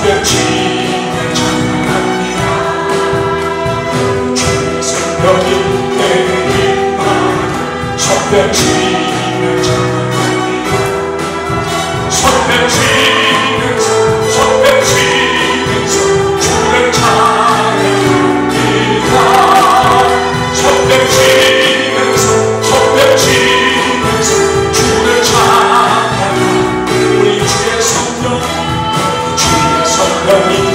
성령님을 찬양합니다. 주의 성령이 내림받아 성령님을 찬양합니다. 성령님에서 주를 찬양합니다. 성령님에서 주를 찬양합니다. 우리 주의 성령, 주의 성령이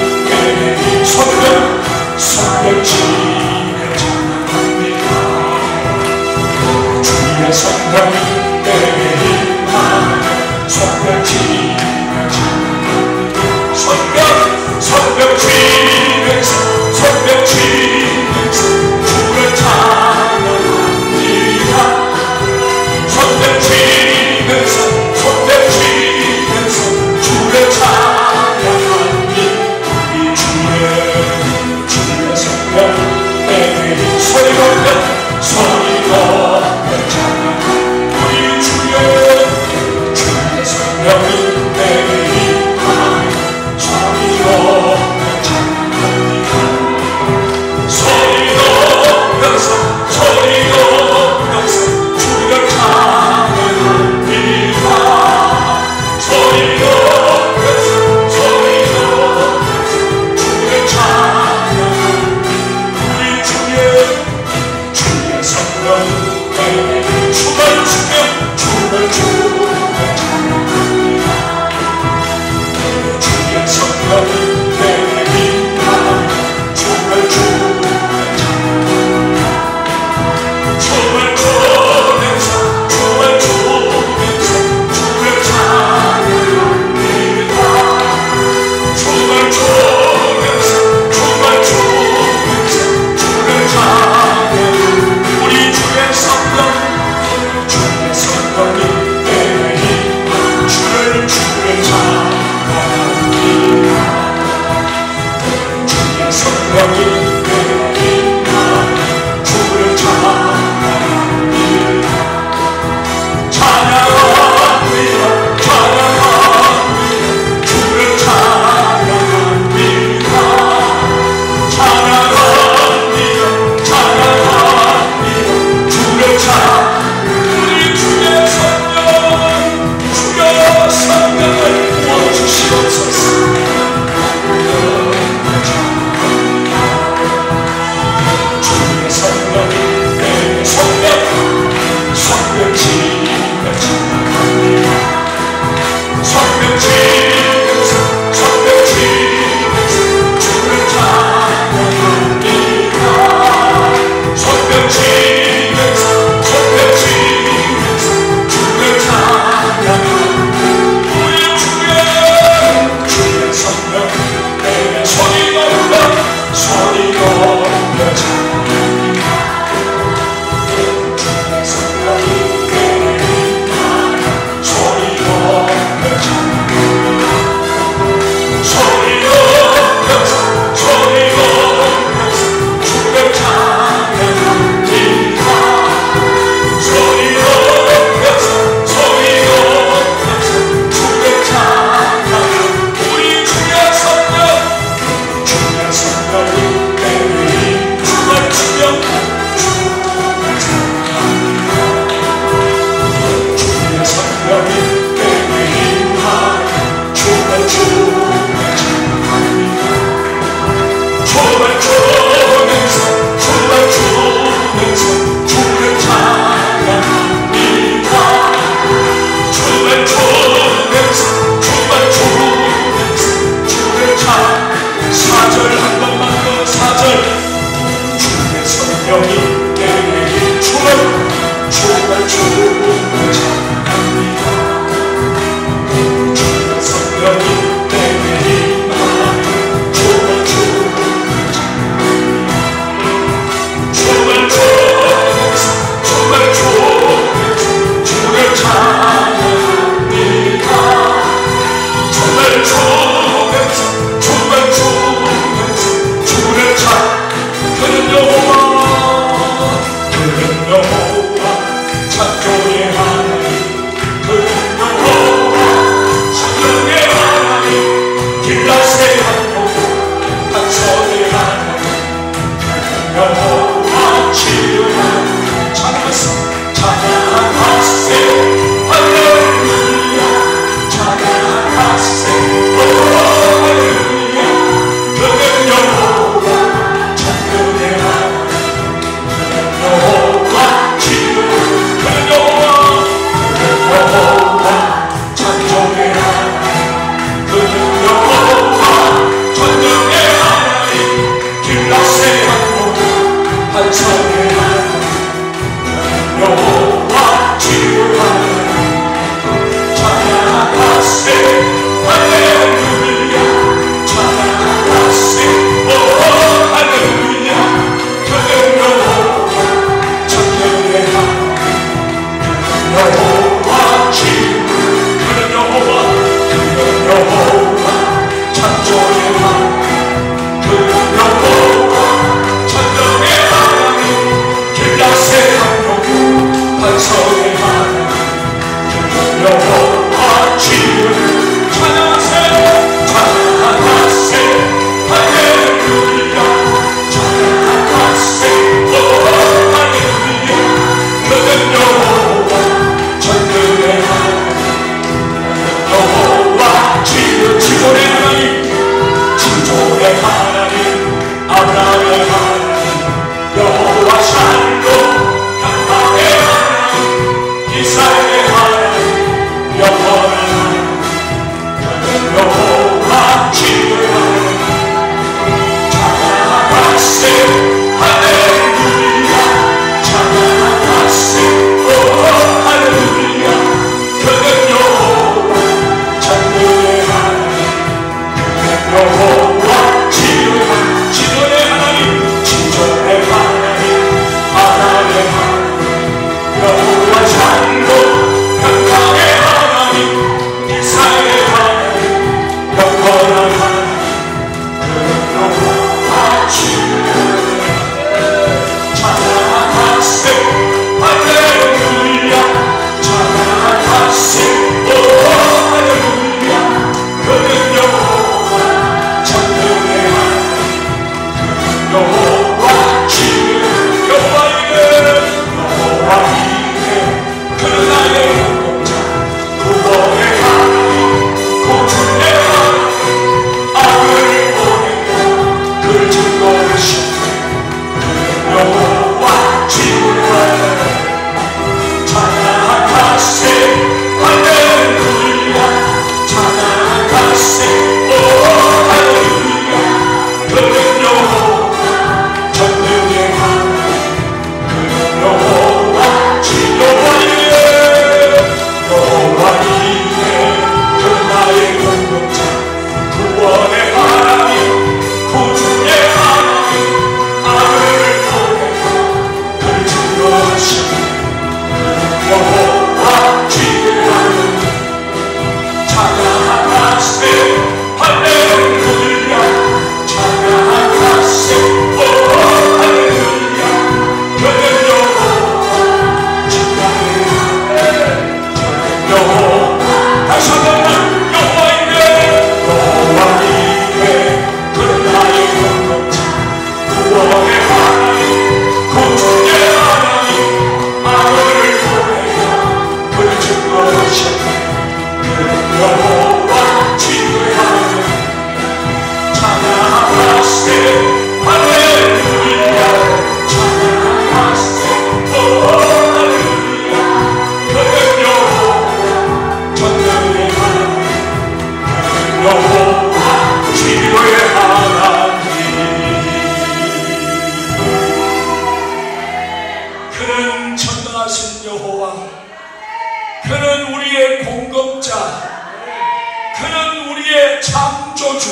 주,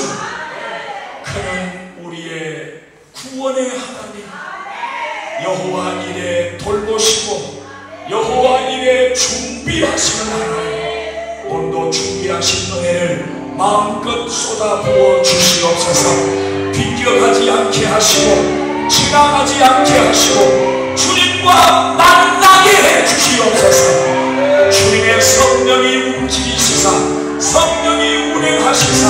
그는 우리의 구원의 하나님, 여호와 이래 돌보시고 여호와 이래 준비하시는 하나님, 오늘도 준비하신 은혜를 마음껏 쏟아부어 주시옵소서. 비껴가지 않게 하시고 지나가지 않게 하시고 주님과 만나게 해 주시옵소서. 주님의 성령이 움직이시사 성령이 운행하시사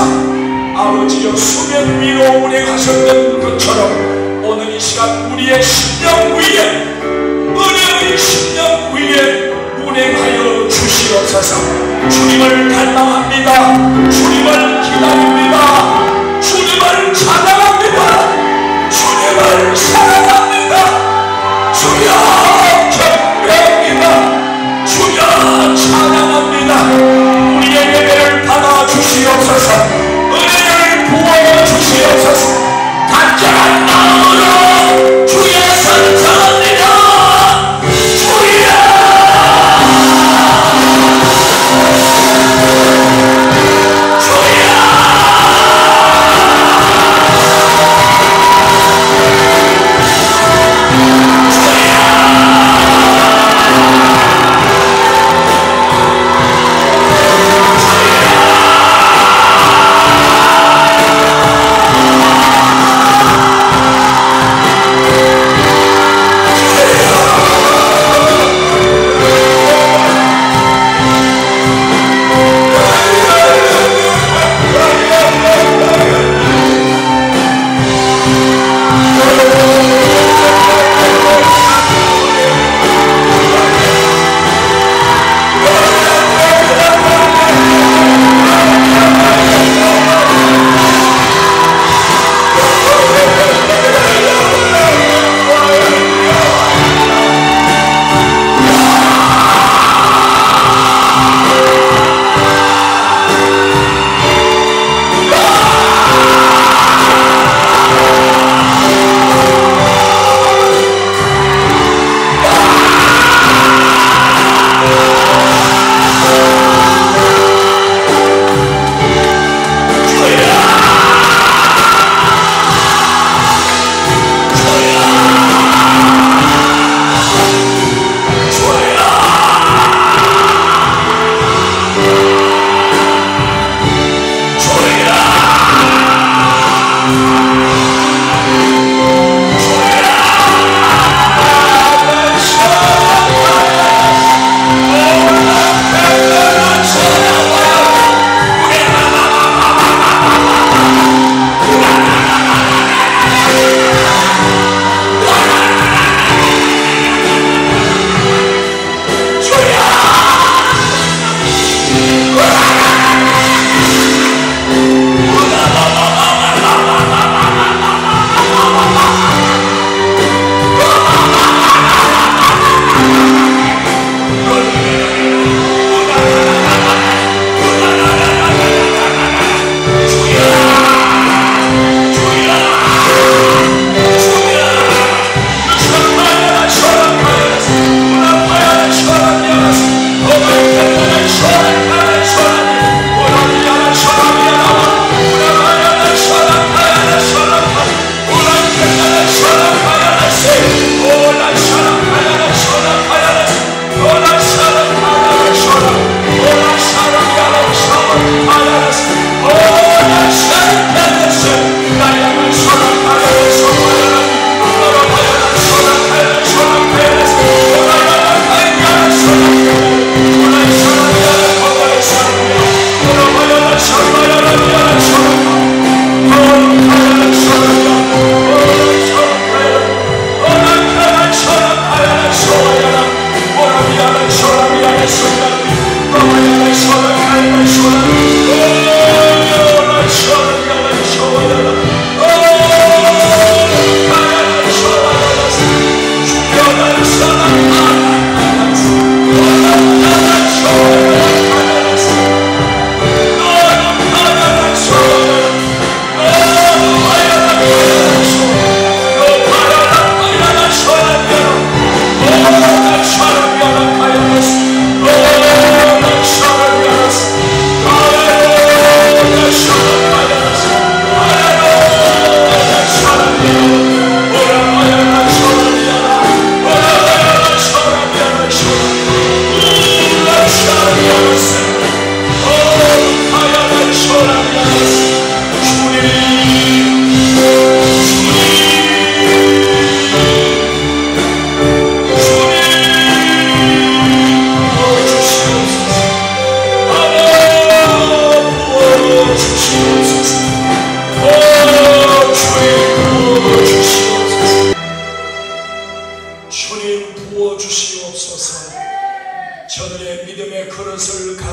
아버지여 수면 위로 운행하셨던 것처럼 오늘 이 시간 우리의 심령 위에 은혜의 심령 위에 운행하여 주시옵소서. 주님을 갈망합니다. 주님을 기다립니다. 주님을 찬양합니다. 주님을 사랑합니다. 주여 경배합니다. 주여 찬양합니다. 우리의 예배를 받아 주시옵소서. 은혜를 부어 주시옵소서. 간절한 마음으로 주의 선서합니다. 주여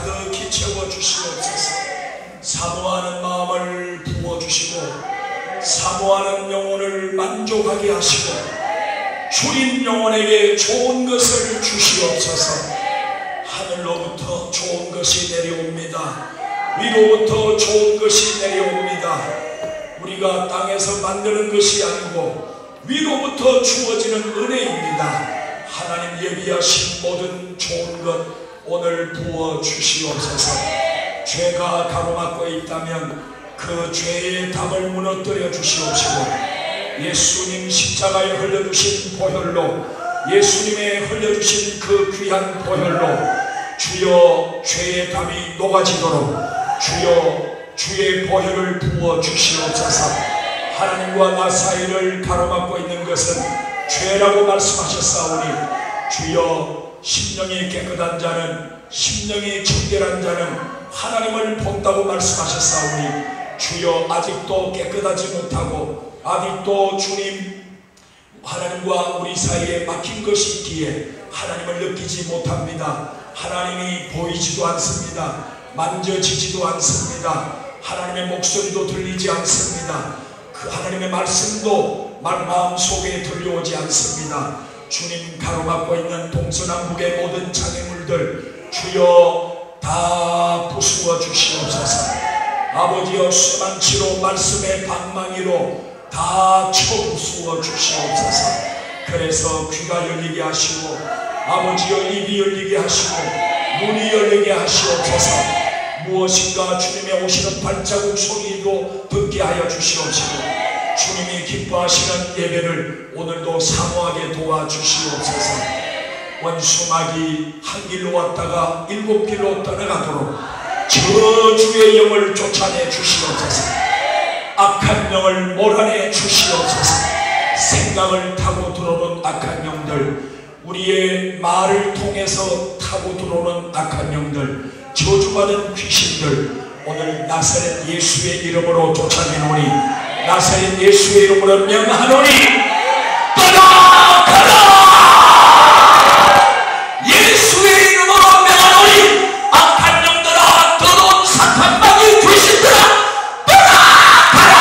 가득히 채워주시옵소서. 사모하는 마음을 부어주시고 사모하는 영혼을 만족하게 하시고 주린 영혼에게 좋은 것을 주시옵소서. 하늘로부터 좋은 것이 내려옵니다. 위로부터 좋은 것이 내려옵니다. 우리가 땅에서 만드는 것이 아니고 위로부터 주어지는 은혜입니다. 하나님 예비하신 모든 좋은 것 오늘 부어 주시옵소서. 죄가 가로막고 있다면 그 죄의 담을 무너뜨려 주시옵시고 예수님 십자가에 흘려주신 보혈로 예수님의 흘려주신 그 귀한 보혈로 주여 죄의 담이 녹아지도록 주여 주의 보혈을 부어 주시옵소서. 하나님과 나 사이를 가로막고 있는 것은 죄라고 말씀하셨사오니 주여 심령이 깨끗한 자는 심령이 청결한 자는 하나님을 본다고 말씀하셨사오니 주여 아직도 깨끗하지 못하고 아직도 주님 하나님과 우리 사이에 막힌 것이 있기에 하나님을 느끼지 못합니다. 하나님이 보이지도 않습니다. 만져지지도 않습니다. 하나님의 목소리도 들리지 않습니다. 그 하나님의 말씀도 마음속에 들려오지 않습니다. 주님 가로막고 있는 동서남북의 모든 장애물들 주여 다 부수어 주시옵소서. 아버지여 수만치로 말씀의 방망이로 다 쳐부수어 주시옵소서. 그래서 귀가 열리게 하시고 아버지여 입이 열리게 하시고 눈이 열리게 하시옵소서. 무엇인가 주님의 오시는 발자국 소리도 듣게 하여 주시옵시고 주님이 기뻐하시는 예배를 오늘도 사모하게 도와주시옵소서. 원수마귀 한 길로 왔다가 7길로 떠나가도록 저주의 영을 쫓아내 주시옵소서. 악한 영을 몰아내 주시옵소서. 생각을 타고 들어오는 악한 영들 우리의 말을 통해서 타고 들어오는 악한 영들 저주받은 귀신들 오늘 나사렛 예수의 이름으로 쫓아내노니 나사렛 예수의 이름으로 명하노니 떠나가라. 예수의 이름으로 명하노니 악한 영들아 더러운 사탄마귀 귀신들아 떠나가라.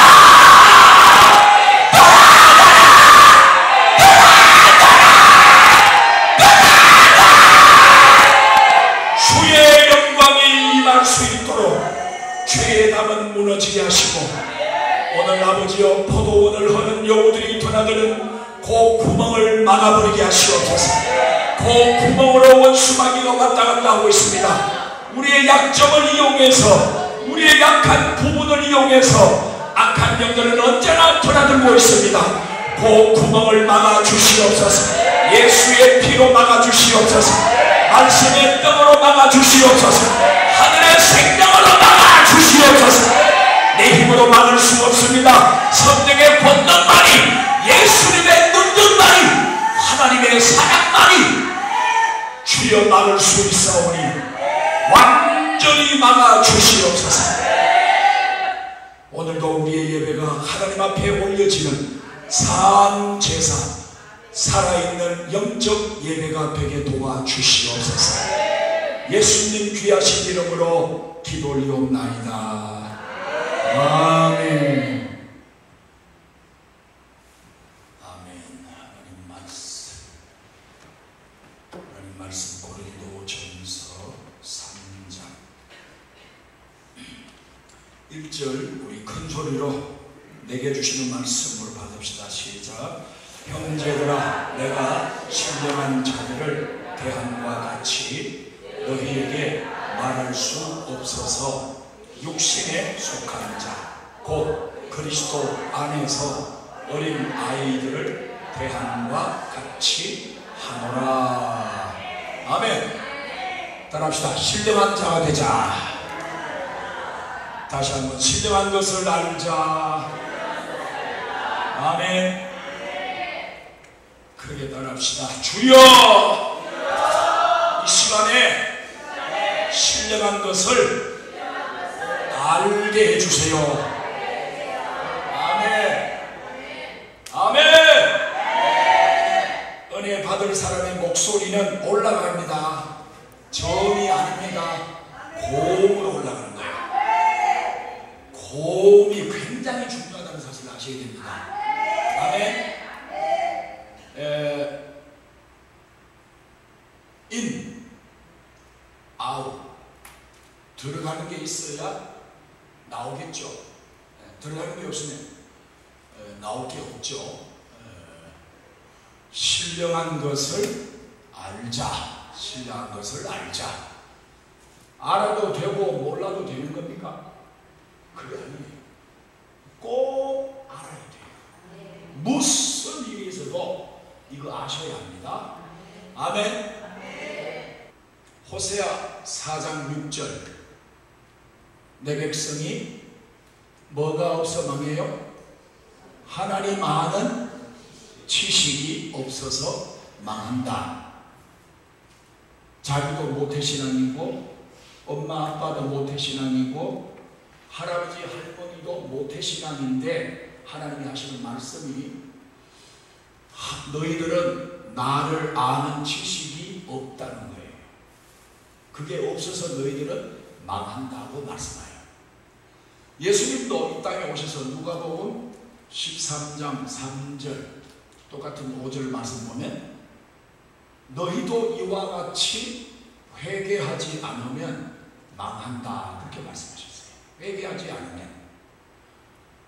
주의 영광이 임할 수 있도록 죄의 담은 무너지게 하시고 오늘 아버지여 포도원을 허는 여우들이 드나드는 그 구멍을 막아버리게 하시옵소서. 그 구멍으로 원수마귀가 왔다 갔다 하고 있습니다. 우리의 약점을 이용해서 우리의 약한 부분을 이용해서 악한 영들은 언제나 드나들고 있습니다. 그 구멍을 막아주시옵소서. 예수의 피로 막아주시옵소서. 말씀의 떡으로 막아주시옵소서. 하늘의 생명으로 막아주시옵소서. 내 힘으로 막을 수 없습니다. 성령의 권능만이 예수님의 능력만이 하나님의 사랑만이 주여 막을 수 있사오니 완전히 막아주시옵소서. 오늘도 우리의 예배가 하나님 앞에 올려지는 산제사 살아있는 영적 예배가 되게 도와주시옵소서. 예수님 귀하신 이름으로 기도 올리옵나이다. 아멘. 하나님 말씀 고린도전서 3장 1절 우리 큰 소리로 내게 주시는 말씀으로 받읍시다. 시작. 형제들아 내가 신령한 자들을 대함과 같이 너희에게 말할 수 없어서 육신에 속한 자 곧 그리스도 안에서 어린 아이들을 대함과 같이 하노라. 아멘. 따라합시다. 신령한 자가 되자. 다시 한번 신령한 것을 알자. 아멘. 크게 따라합시다. 주여 이 시간에 신령한 것을 알게 해주세요. 아멘. 아멘. 은혜 받을 사람의 목소리는 올라갑니다. 저음이 아닙니다. 고음으로 올라가는 거예요. 고음이 굉장히 중요하다는 사실을 아셔야 됩니다. 아멘. 인, 아웃 들어가는 게 있어야 나오겠죠. 들어가는 게 없으면 나올 게 없죠. 신령한 것을 알자. 신령한 것을 알자. 알아도 되고 몰라도 되는 겁니까? 그게 아니에요. 꼭 알아야 돼요. 무슨 일이 있어도 이거 아셔야 합니다. 아멘. 호세아 4장 6절 내 백성이 뭐가 없어 망해요? 하나님 아는 지식이 없어서 망한다. 자기도 모태신앙이고 엄마 아빠도 모태신앙이고 할아버지 할머니도 모태신앙인데 하나님이 하시는 말씀이 너희들은 나를 아는 지식이 없다는 거예요. 그게 없어서 너희들은 망한다고 말씀해요. 예수님도 이 땅에 오셔서 누가복음 13장 3절 똑같은 5절 말씀 보면 너희도 이와 같이 회개하지 않으면 망한다 그렇게 말씀하셨어요. 회개하지 않으면.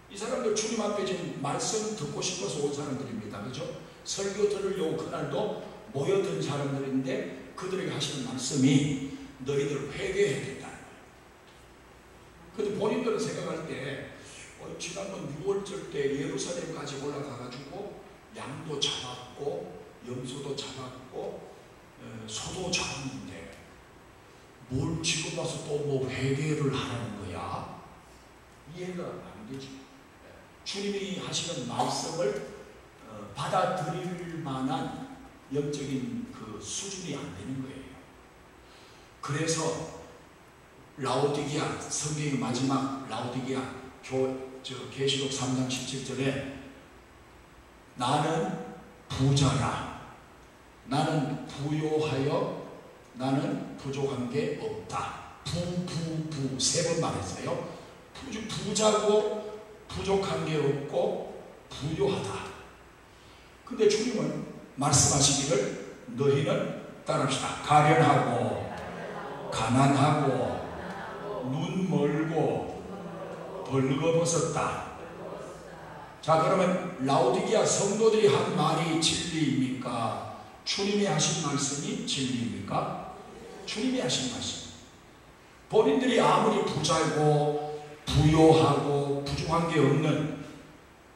이 사람들 주님 앞에 지금 말씀 듣고 싶어서 온 사람들입니다. 그렇죠? 설교 들으려고 그날도 모여든 사람들인데 그들에게 하시는 말씀이 너희들 회개해야 된다는 거예요. 근데 본인들은 생각할 때 지난번 6월절 때 예루살렘까지 올라가가지고 양도 잡았고 염소도 잡았고 소도 잡았는데 뭘 지금 와서 또 뭐 회개를 하라는 거야? 이해가 안 되지. 주님이 하시는 말씀을 받아들일 만한 영적인 그 수준이 안 되는 거예요. 그래서 라오디게아 성경의 마지막 라오디게아 계시록 3장 17절에 나는 부자라 나는 부요하여 나는 부족한 게 없다. 부 세 번 말했어요. 부자고 부족한 게 없고 부요하다. 근데 주님은 말씀하시기를 너희는 따라합시다. 가련하고 가난하고 눈 멀고 벌거벗었다. 자, 그러면 라오디게아 성도들이 한 말이 진리입니까? 주님이 하신 말씀이 진리입니까? 주님이 하신 말씀. 본인들이 아무리 부자고 부요하고 부족한 게 없는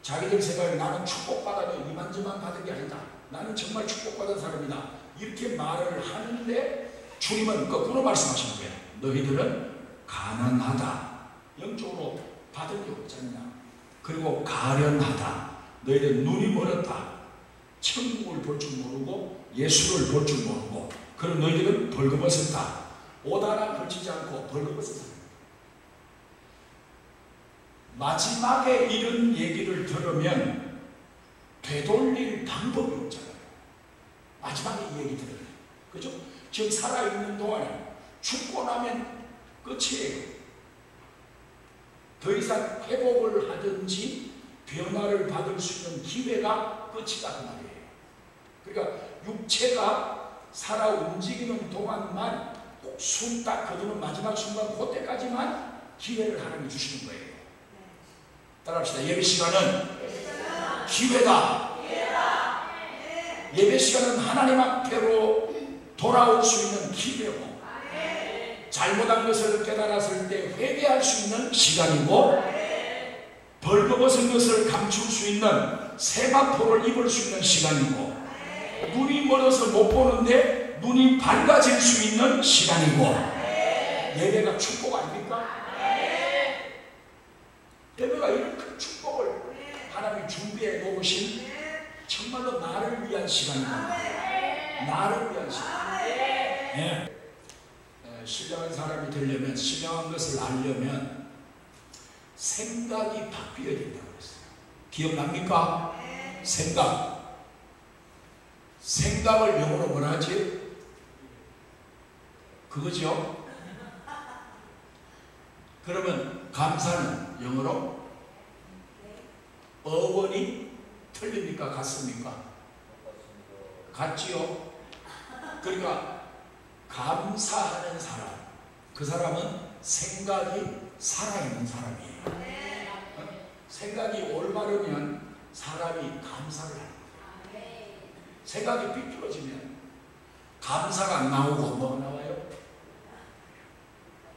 자기들 생각에 나는 축복받아도 이만저만 받은 게 아니다. 나는 정말 축복받은 사람이다. 이렇게 말을 하는데 주님은 거꾸로 말씀하시는 거예요. 너희들은 가난하다. 영적으로 받은 게 없잖냐. 그리고 가련하다. 너희들 눈이 멀었다. 천국을 볼 줄 모르고 예수를 볼 줄 모르고 그럼 너희들은 벌거벗었다. 옷 하나 걸치지 않고 벌거벗었다. 마지막에 이런 얘기를 들으면 되돌릴 방법이 없잖아요. 마지막에 이 얘기 들으면. 그죠? 지금 살아있는 동안에 죽고 나면 끝이에요. 더 이상 회복을 하든지 변화를 받을 수 있는 기회가 끝이다 그 말이에요. 그러니까 육체가 살아 움직이는 동안만 꼭 숨 딱 거두는 마지막 순간 그때까지만 기회를 하나님이 주시는 거예요. 따라합시다. 예배 시간은 기회다. 예배 시간은 하나님 앞에로 돌아올 수 있는 기회고 잘못한 것을 깨달았을 때 회개할 수 있는 시간이고 벌거벗은 것을 감출 수 있는 세마포를 입을 수 있는 시간이고 눈이 멀어서 못 보는데 눈이 밝아질 수 있는 시간이고 예배가 축복 아닙니까? 예배가 이런 큰 축복을 하나님이 준비해 놓으신 정말로 나를 위한 시간입니다. 나를 위한 시간. 네. 신령한 사람이 되려면 신령한 것을 알려면 생각이 바뀌어야 된다고 했어요. 기억납니까? 생각을 영어로 뭐라 하지? 그거죠? 그러면 감사는 영어로 어원이 틀립니까? 같습니까? 같지요? 그러니까 감사하는 사람, 그 사람은 생각이 살아있는 사람이에요. 생각이 올바르면 사람이 감사를 하는 거예요. 생각이 삐뚤어지면 감사가 안 나오고 뭐가 나와요?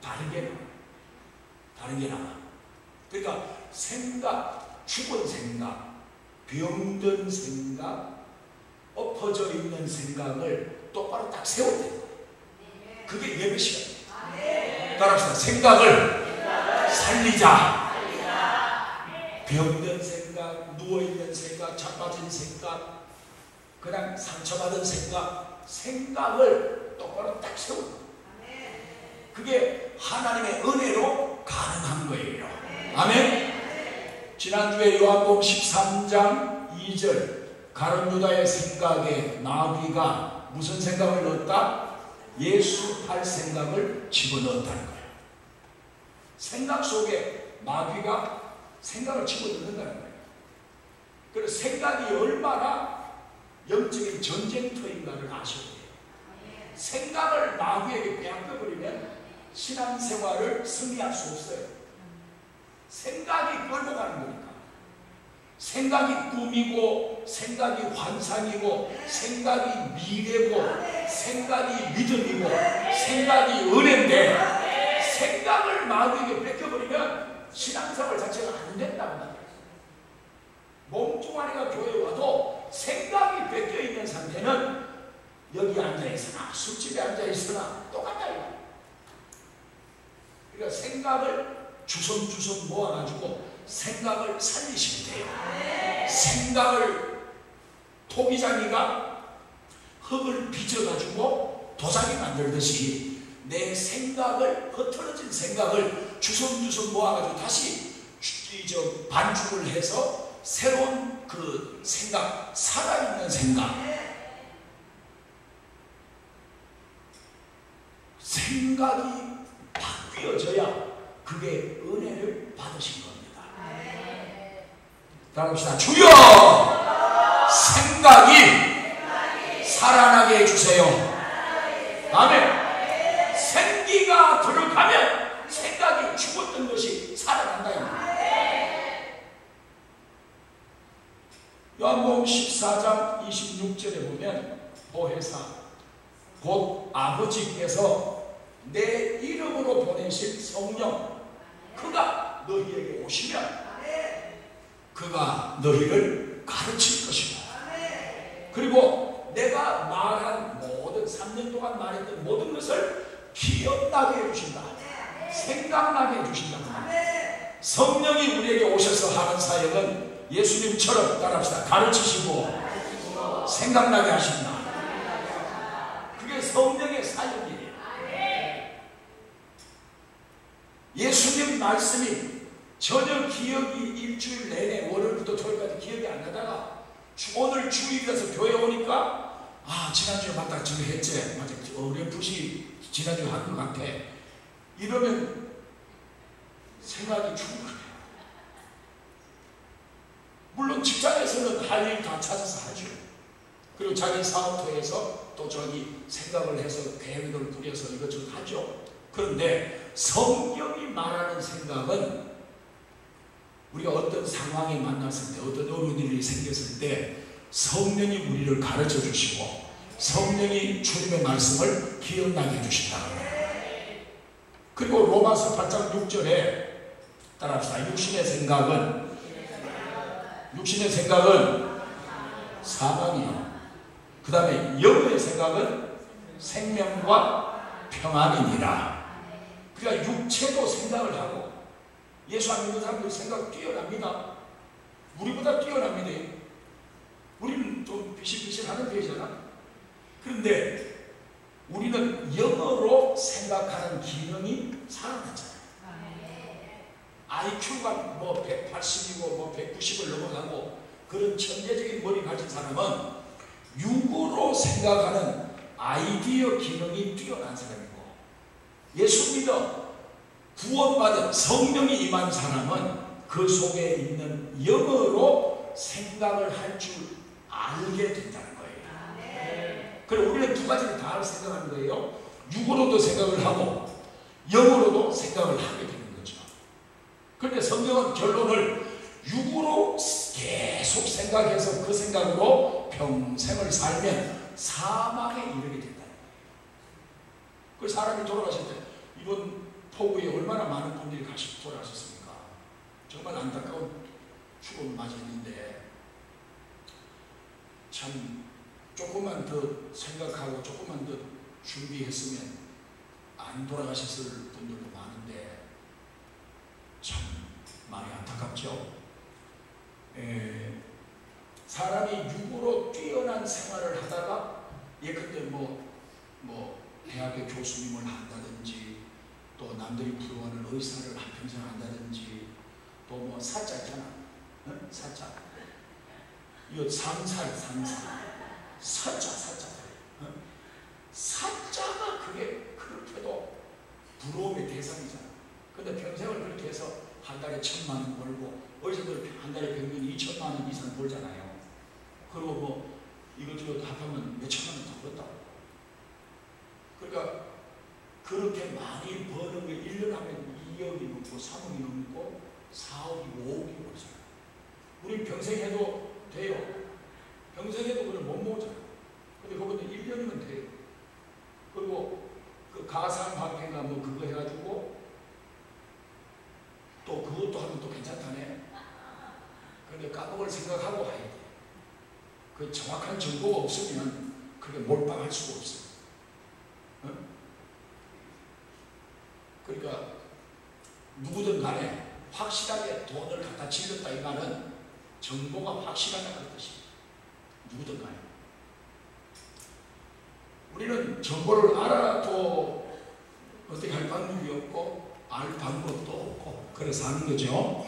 다르게 나와요. 다르게 나와. 그러니까 생각, 죽은 생각, 병든 생각, 엎어져 있는 생각을 똑바로 딱 세워야 돼요. 그게 예배 시간이에요. 따라합시다. 생각을 살리자. 병든 생각, 누워있는 생각, 자빠진 생각, 그냥 상처받은 생각, 생각을 똑바로 딱 세워야 돼요. 그게 하나님의 은혜로 가능한 거예요. 아멘. 지난주에 요한복음 13장 2절 가룟 유다의 생각에 마귀가 무슨 생각을 넣었다? 예수 팔 생각을 집어넣었다는 거예요. 생각 속에 마귀가 생각을 집어넣는다는 거예요. 그래서 생각이 얼마나 영적인 전쟁터인가를 아셔야 돼요. 생각을 마귀에게 빼앗겨버리면 신앙생활을 승리할 수 없어요. 생각이 끌고 가는 거니까. 생각이 꿈이고, 생각이 환상이고, 생각이 미래고, 생각이 믿음이고, 생각이 은혜인데, 생각을 마귀에게 뺏겨버리면 신앙생활 자체가 안 된다고 말이에요. 몸뚱아리가 교회에 와도 생각이 뺏겨있는 상태는 여기 앉아있으나 술집에 앉아있으나 똑같다 이거. 그러니까 생각을 주섬주섬 모아가지고 생각을 살리시면 돼요. 생각을 토기장이가 흙을 빚어가지고 도자기 만들듯이 내 생각을, 흐트러진 생각을 주섬주섬 모아가지고 다시 반죽을 해서 새로운 그 생각, 살아있는 생각, 생각이 바뀌어져야 그게 은혜를 받으신 겁니다. 따라합시다. 주여! 생각이 살아나게 해주세요. 아멘. 생기가 들어가면 생각이 죽었던 것이 살아난다. 요한복음 14장 26절에 보면 보혜사 곧 아버지께서 내 이름으로 보내실 성령, 그가 너희에게 오시면 그가 너희를 가르칠 것이다. 그리고 내가 말한 모든 3년 동안 말했던 모든 것을 기억나게 해주신다. 생각나게 해주신다. 성령이 우리에게 오셔서 하는 사역은 예수님처럼 따라합시다. 가르치시고 생각나게 하신다. 그게 성령의 사역이에요. 예수님 말씀이 전혀 기억이 일주일 내내 월요일부터 토요일까지 기억이 안 나다가 오늘 주일이라서 교회 오니까 지난주에 맞다 저거 했지, 맞아 어렴풋이 지난주에 한 것 같아, 이러면 생각이 죽은 거예요. 물론 직장에서는 할 일 다 찾아서 하죠. 그리고 자기 사업터에서 또 저기 생각을 해서 계획을 꾸려서 이것저것 하죠. 그런데 성경이 말하는 생각은 우리가 어떤 상황에 만났을 때, 어떤 어려운 일이 생겼을 때 성령이 우리를 가르쳐 주시고 성령이 주님의 말씀을 기억나게 해주신다. 그리고 로마서 8장 6절에 따라합시다. 육신의 생각은 사망이요. 그 다음에 영의 생각은 생명과 평안이니라. 그러니까 육체도 생각을 하고, 예수 안 믿는 사람들 생각 뛰어납니다. 우리보다 뛰어납니다. 우리는 좀 비실비실하는 편이잖아. 그런데 우리는 영어로 생각하는 기능이 살아났잖아요. IQ가 뭐 180이고 뭐 190을 넘어가고 그런 천재적인 머리 가진 사람은 육으로 생각하는 아이디어 기능이 뛰어난 사람이고, 예수 믿어 구원받은 성령이 임한 사람은 그 속에 있는 영어로 생각을 할 줄 알게 된다는 거예요. 그리고 우리는 두 가지를 다 생각하는 거예요. 육으로도 생각을 하고 영어로도 생각을 하게 되는 거죠. 그런데 성경은 결론을 육으로 계속 생각해서 그 생각으로 평생을 살면 사망에 이르게 된다는 거예요. 그 사람이 돌아가실 때 이번 폭우에 얼마나 많은 분들이 돌아가셨습니까? 정말 안타까운 죽음을 맞이했는데 참 조금만 더 생각하고 조금만 더 준비했으면 안 돌아가셨을 분들도 많은데 참 많이 안타깝죠. 사람이 육으로 뛰어난 생활을 하다가 예컨대 뭐 대학의 교수님을 한다든지 또 남들이 부러워하는 의사를 한평생 한다든지 또 뭐 사자 있잖아. 응? 사자. 이거 상사. 사자. 응? 사자가 그게 그렇게도 부러움의 대상이잖아. 근데 평생을 그렇게 해서 한 달에 1,000만 원 벌고 의사들 한 달에 평균 2,000만 원 이상 벌잖아요. 그리고 뭐 이것저것 합하면 몇천만 원 더 벌었다고. 그러니까 그렇게 많이 버는 게 1년 하면 2억이 넘고 3억이 넘고 4억이 5억이 벌잖아요. 우리 평생 해도 돼요. 평생 해도 그걸 못 모으잖아요. 근데 그것도 1년이면 돼요. 그리고 그 가상화폐가 뭐 그거 해가지고 또 그것도 하면 또 괜찮다네. 그런데 까먹을 생각하고 해야 돼. 그 정확한 정보가 없으면 그게 몰빵할 수가 없어요. 어? 그러니까 누구든 간에 확실하게 돈을 갖다 질렀다 이 말은 정보가 확실하다는 뜻이에요. 누구든 간에. 우리는 정보를 알아도 어떻게 할 방법이 없고 알 방법도 없고 그래서 하는 거죠.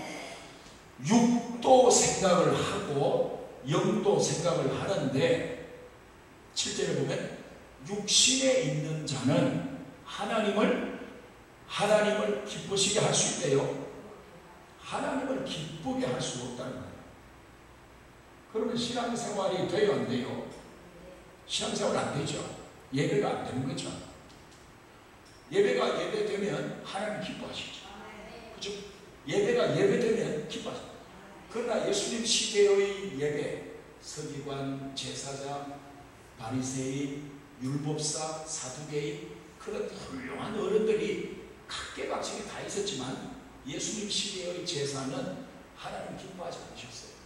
육도 생각을 하고 영도 생각을 하는데 7절에 보면 육신에 있는 자는 하나님을 기쁘시게 할 수 있대요. 하나님을 기쁘게 할 수 없다는 거예요. 그러면 신앙생활이 돼요 안 돼요? 신앙생활 안 되죠. 예배가 안 되는 거죠. 예배가 예배되면 하나님 기뻐하시죠. 그죠? 예배가 예배되면 기뻐하시죠. 그러나 예수님 시대의 예배, 서기관, 제사장, 바리새인, 율법사, 사두개인 그런 훌륭한 어른들이 각계각층에 다 있었지만 예수님 시대의 제사는 하나님 기뻐하지 않으셨어요.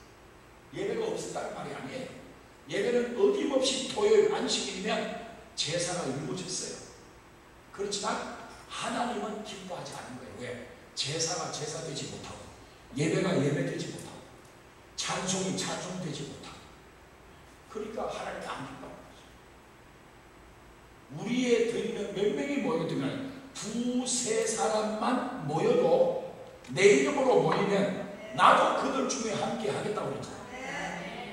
예배가 없었다는 말이 아니에요. 예배는 어김없이 토요일 안식일이면 제사가 이루어졌어요. 그렇지만 하나님은 기뻐하지 않은 거예요. 왜? 제사가 제사되지 못하고 예배가 예배되지 못하고 찬송이 찬송되지 못하고 그러니까 하나님이 안 기뻐하는 거죠. 우리의 드리는 몇 명이 모여들면 두세 사람만 모여도 내 이름으로 모이면 나도 그들 중에 함께 하겠다고 그랬잖아요.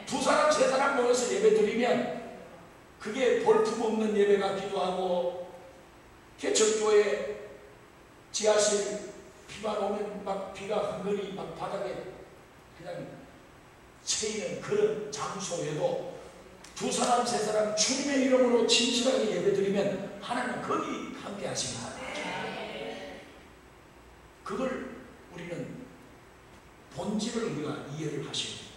두 사람 세 사람 모여서 예배 드리면 그게 볼품없는 예배 같기도 하고 개척교회 지하실 비가 오면 막 비가 흥건히 막 바닥에 그냥 채이는 그런 장소에도 두 사람 세 사람 주님의 이름으로 진실하게 예배 드리면 하나님 거기 함께 하십니다. 그걸 우리는 본질을 우리가 이해를 하셔야 돼요.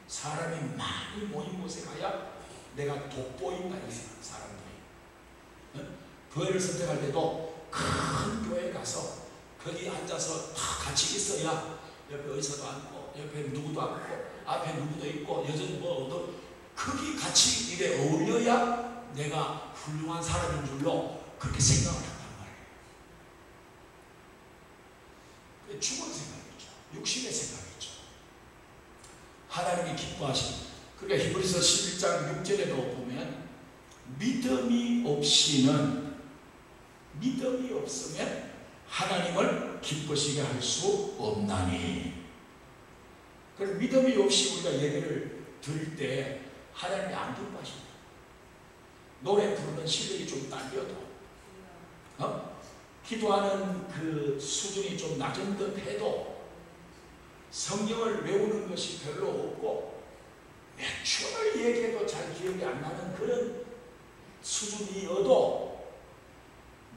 사람이 많이 모인 곳에 가야 내가 돋보인다 이 사람들이. 교회를 선택할 때도 큰 교회에 가서 거기 앉아서 다 같이 있어야 옆에 의사도 앉고 옆에 누구도 앉고 앞에 누구도 있고 여전히 거기 같이 이래 어울려야 내가 훌륭한 사람인 줄로 그렇게 생각을 한단 말이에요. 죽은 생각이죠. 육신의 생각이죠. 하나님이 기뻐하신. 그러니까 히브리서 11장 6절에도 보면 믿음이 없으면 하나님을 기쁘시게 할 수 없나니. 그럼 믿음이 없이 우리가 예배를 드릴 때 하나님이 안 기뻐하십니다. 노래 부르는 실력이 좀 딸려도 기도하는 그 수준이 좀 낮은 듯 해도 성경을 외우는 것이 별로 없고 몇 주를 얘기해도 잘 기억이 안 나는 그런 수준이어도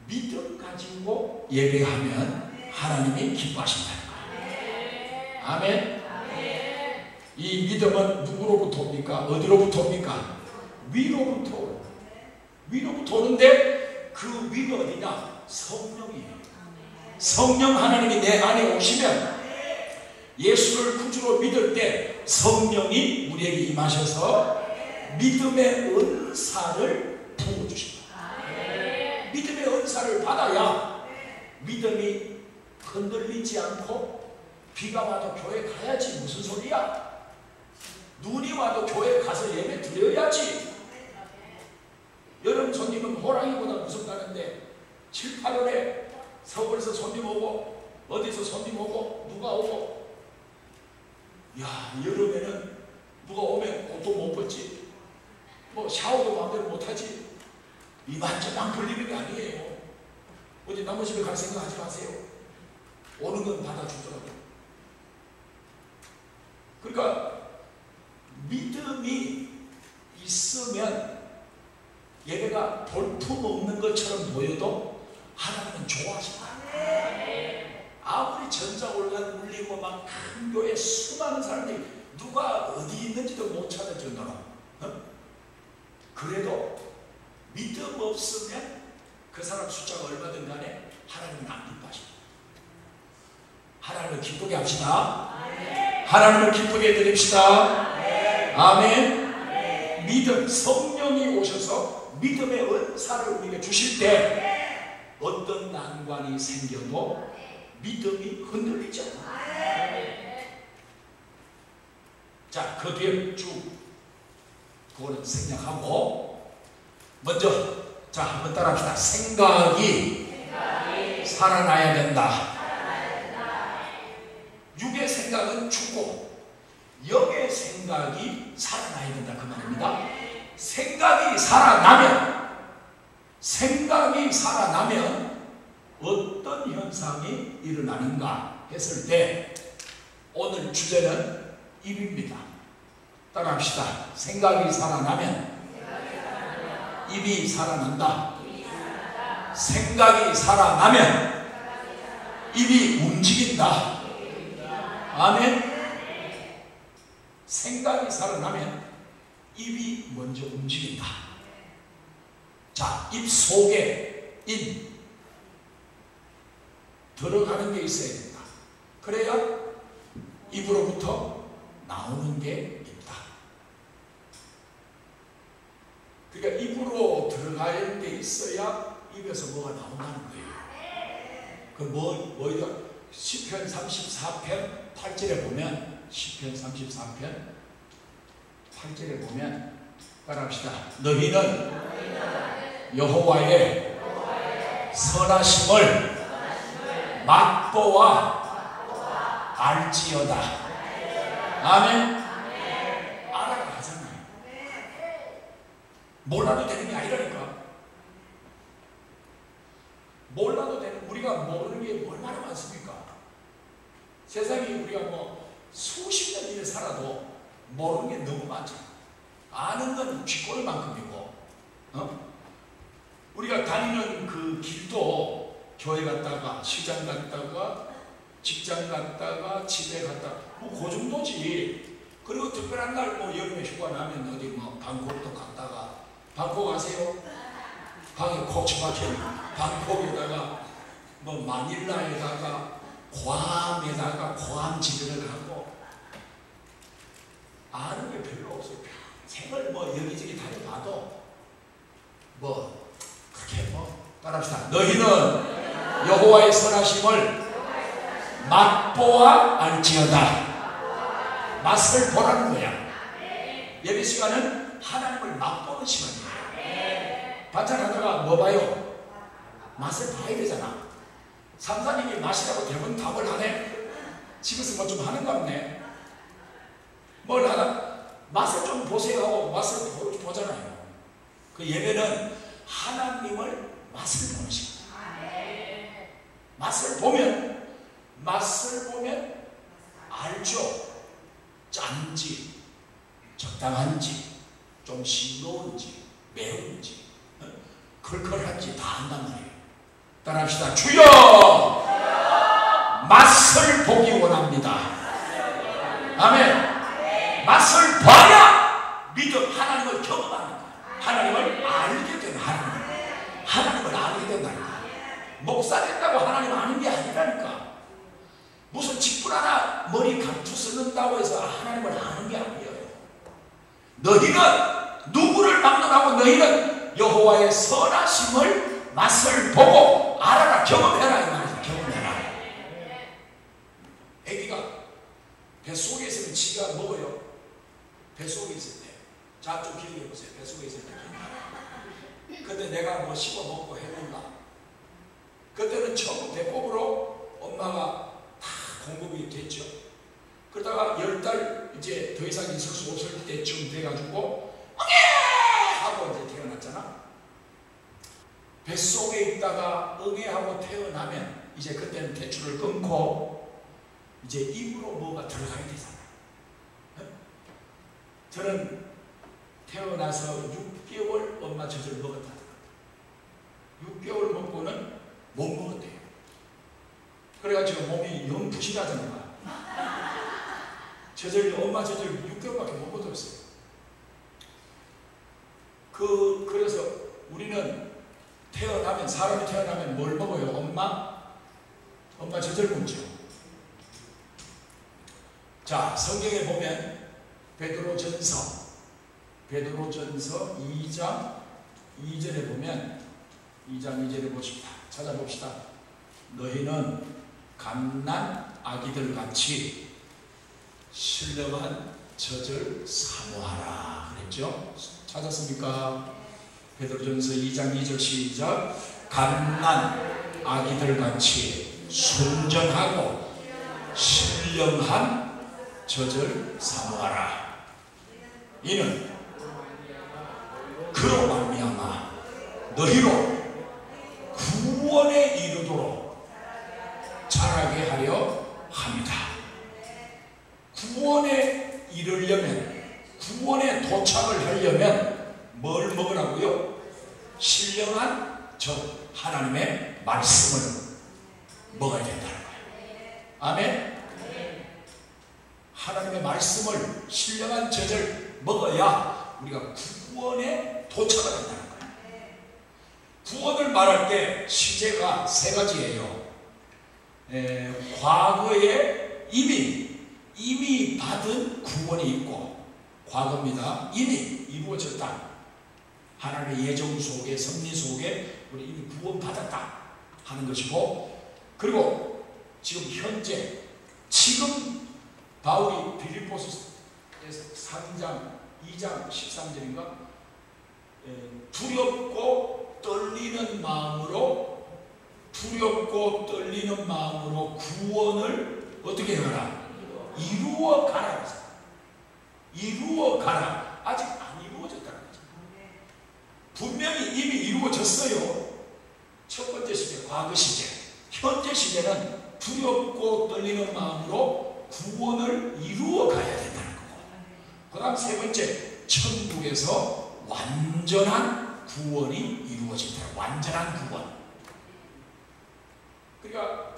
믿음 가지고 예배하면 하나님이 기뻐하신다는 거예요. 아멘. 이 믿음은 누구로부터 옵니까? 어디로부터 옵니까? 위로부터. 위로부터 오는데 그 위가 어디냐? 성령이에요. 성령 하나님이 내 안에 오시면 예수를 구주로 믿을 때 성령이 우리에게 임하셔서 믿음의 은사를 부어주십니다. 믿음의 은사를 받아야 믿음이 흔들리지 않고 비가 와도 교회 가야지 무슨 소리야? 눈이 와도 교회 가서 예배 드려야지. 여름 손님은 호랑이보다 무섭다는데 7, 8월에 서울에서 손님 오고 어디서 손님 오고 누가 오고 야 여름에는 누가 오면 옷도 못 벗지 뭐 샤워도 마음대로 못하지 이만저만 걸리는 게 아니에요. 어디 남의 집에 갈 생각 하지 마세요. 오는 건 받아주더라고요. 그러니까 믿음이 있으면 예배가 볼품없는 것처럼 보여도 하나님은 좋아하신다. 아무리 전자올란 울리고 막 큰 교회 수많은 사람들이 누가 어디 있는지도 못 찾을 정도로 그래도 믿음 없으면 그 사람 숫자가 얼마든 간에 하나님은 안 기뻐하십니다. 하나님을 기쁘게 합시다. 하나님을 기쁘게 드립시다. 아멘. 믿음, 성령이 오셔서 믿음의 은사를 우리에게 주실 때 어떤 난관이 생겨도 믿음이 흔들리지 않아요. 자, 그 뒤에 쭉 그거는 생략하고 먼저 자 한번 따라합시다. 생각이 살아나야 된다. 육의 생각은 죽고 영의 생각이 살아나야 된다 그 말입니다. 생각이 살아나면 어떤 현상이 일어나는가 했을 때 오늘 주제는 입입니다. 따라합시다. 생각이 살아나면 입이 살아난다. 생각이 살아나면 입이 움직인다. 아멘. 생각이 살아나면 입이 먼저 움직인다. 자, 입 속에 들어가는 게 있어야 된다. 그래야 입으로부터 나오는 게 있다. 그러니까 입으로 들어가는 게 있어야 입에서 뭐가 나온다는 거예요. 그 뭐이다? 시편 34편 8절에 보면 시편 34편 8절에 보면 따라합시다. 너희는 여호와의 선하심을 맛보아 알지어다. 아멘. 알아야 하잖아요. 몰라도 되는 게 아니라니까. 몰라도 되는, 우리가 모르는 게 얼마나 많습니까? 세상에 우리가 뭐 수십 년 일에 살아도 모르는 게 너무 많잖아. 아는 건 쥐꼬리만큼이고, 우리가 다니는 그 길도 교회 갔다가 시장 갔다가 직장 갔다가 집에 갔다가 뭐 그 정도지. 그리고 특별한 날 뭐 여름에 휴가 나면 어디 뭐 방콕도 갔다가 방콕 가세요? 방에 코치 박힌 방콕에다가 뭐 마닐라에다가 괌에다가 괌 집에를 가고 아는 게 별로 없어요. 평생을 뭐 여기저기 다녀봐도 뭐 그렇게 뭐 따라합시다. 너희는 여호와의 선하심을 맛보아 알지어다. 맛을 보라는 거야. 예배 시간은 하나님을 맛보는 시간이에요. 반찬하다가 뭐 봐요? 맛을 봐야 되잖아. 삼사님이 마시라고 대부분 답을 하네. 집에서 뭐 좀 하는 거 같네. 뭘 하나 맛을 좀 보세요 하고 맛을 보잖아요. 그 예배는 하나님을 맛을 보는 시간. 맛을 보면 알죠. 짠지, 적당한지, 좀 싱거운지, 매운지, 컬컬한지 다 안단 말이에요. 따라합시다. 주여! 맛을 보기 원합니다. 아멘. 맛을 봐야 믿음, 하나님을 경험하는 거예요. 하나님을 알게 되는 하나님을 알게 된다니까. 목사 된다고 하나님 아는 게 아니라니까. 무슨 직분 하나 머리 감투 쓰는다고 해서 하나님을 아는 게 아니에요. 너희는 누구를 막론하고 너희는 여호와의 선하심을 맛을 보고 알아라. 경험해라 이 말이죠. 경험해라. 애기가 뱃속에 있으면 지가 먹어요. 뱃속에 있을 때. 자, 좀 기억해 보세요. 뱃속에 있을 때. 근데 내가 뭐 씹어 먹고 해본다. 그때는 처음 배꼽으로 엄마가 다 공급이 됐죠. 그러다가 10달 이제 더 이상 있을 수 없을 때쯤 돼가지고 응애! 하고 이제 태어났잖아. 뱃속에 있다가 응애하고 태어나면 이제 그때는 대추를 끊고 이제 입으로 뭐가 들어가야 되잖아. 저는 태어나서 6개월 엄마 젖을 먹었다. 6개월 먹고는 못 먹었대요. 그래가지고 몸이 영 부실하잖아. 엄마 젖을 6개월밖에 못 먹었어요. 그래서 우리는 사람이 태어나면 뭘 먹어요? 엄마 젖을 먹죠. 자, 성경에 보면 베드로전서 2장 2절에 보면 2장 2절에 보십시다. 찾아봅시다. 너희는 갓난 아기들 같이 신령한 젖을 사모하라 그랬죠? 찾았습니까? 베드로전서 2장 2절 시작. 갓난 아기들 같이 순전하고 신령한 젖을 사모하라. 이는 그로 말미암아 너희로 구원에 이르도록 자라게 하려 합니다. 구원에 이르려면, 구원에 도착을 하려면 뭘 먹으라고요? 신령한 젖, 하나님의 말씀을 먹어야 된다는 거예요. 아멘? 하나님의 말씀을, 신령한 젖을 먹어야 우리가 구원에 도착을 한다는 거예요. 구원을 말할 때 시제가 세 가지예요. 과거에 이미 받은 구원이 있고, 과거입니다. 이미 이루어졌다. 하나님의 예정 속에, 섭리 속에 우리 이미 구원받았다 하는 것이고, 그리고 지금 현재, 지금 바울이 빌립보서 3장 2장 13절인가 두렵고 떨리는 마음으로 구원을 어떻게 해라? 이루어 가라. 이루어 가라. 아직 안 이루어졌다는 거죠. 분명히 이미 이루어졌어요. 첫 번째 시제, 과거 시제. 현재 시제는 두렵고 떨리는 마음으로 구원을 이루어 가야 된다는 거고, 그 다음 세 번째, 천국에서 완전한 구원이 이루어진다. 완전한 구원. 그러니까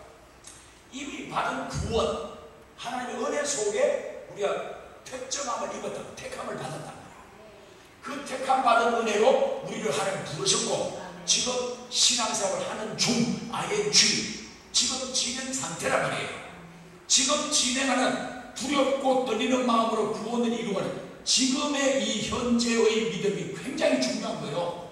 이미 받은 구원, 하나님의 은혜 속에 우리가 택정함을 입었다, 택함을 받았단 말이야. 그 택함 받은 은혜로 우리를 하나님 부르셨고, 지금 신앙생활을 하는 중, ING, 지금 진행 상태란 말이에요. 지금 진행하는 두렵고 떨리는 마음으로 구원을 이루어가는 지금의 이 현재의 믿음이 굉장히 중요한 거예요.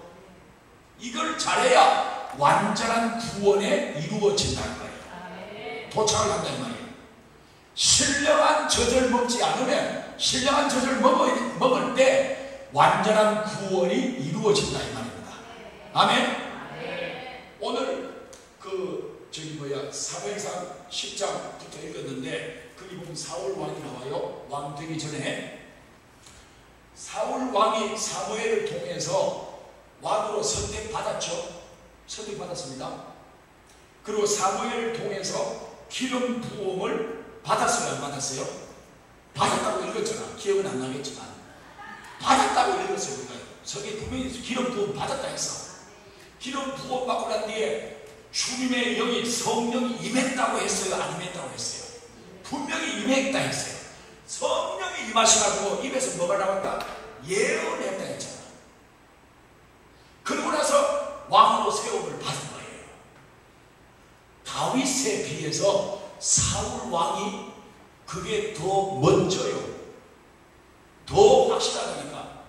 이걸 잘해야 완전한 구원에 이루어진다는 거예요. 도착을 한다는 말이에요. 신령한 젖을 먹지 않으면, 신령한 젖을 먹을 때 완전한 구원이 이루어진다 이 말입니다. 아멘. 오늘 사무엘상 10장부터 읽었는데, 거기 보면 사울 왕이 나와요. 왕 되기 전에 사울 왕이 사무엘을 통해서 왕으로 선택받았죠. 선택받았습니다. 그리고 사무엘을 통해서 기름 부음을 받았어요, 안 받았어요? 받았다고 읽었잖아. 기억은 안 나겠지만 받았다고 읽었어요. 우리가 저게 분명히 기름 부음 받았다 했어. 기름 부음 받고 난 뒤에 주님의 영이 성령이 임했다고 했어요, 안 임했다고 했어요? 분명히 임했다 했어요. 성령이 임하시라고 입에서 뭐가 나왔다? 예언했다 했잖아. 그러고 나서 왕으로 세움을 받은 거예요. 다윗에 비해서 사울 왕이 그게 더 먼저요. 더 확실하다니까.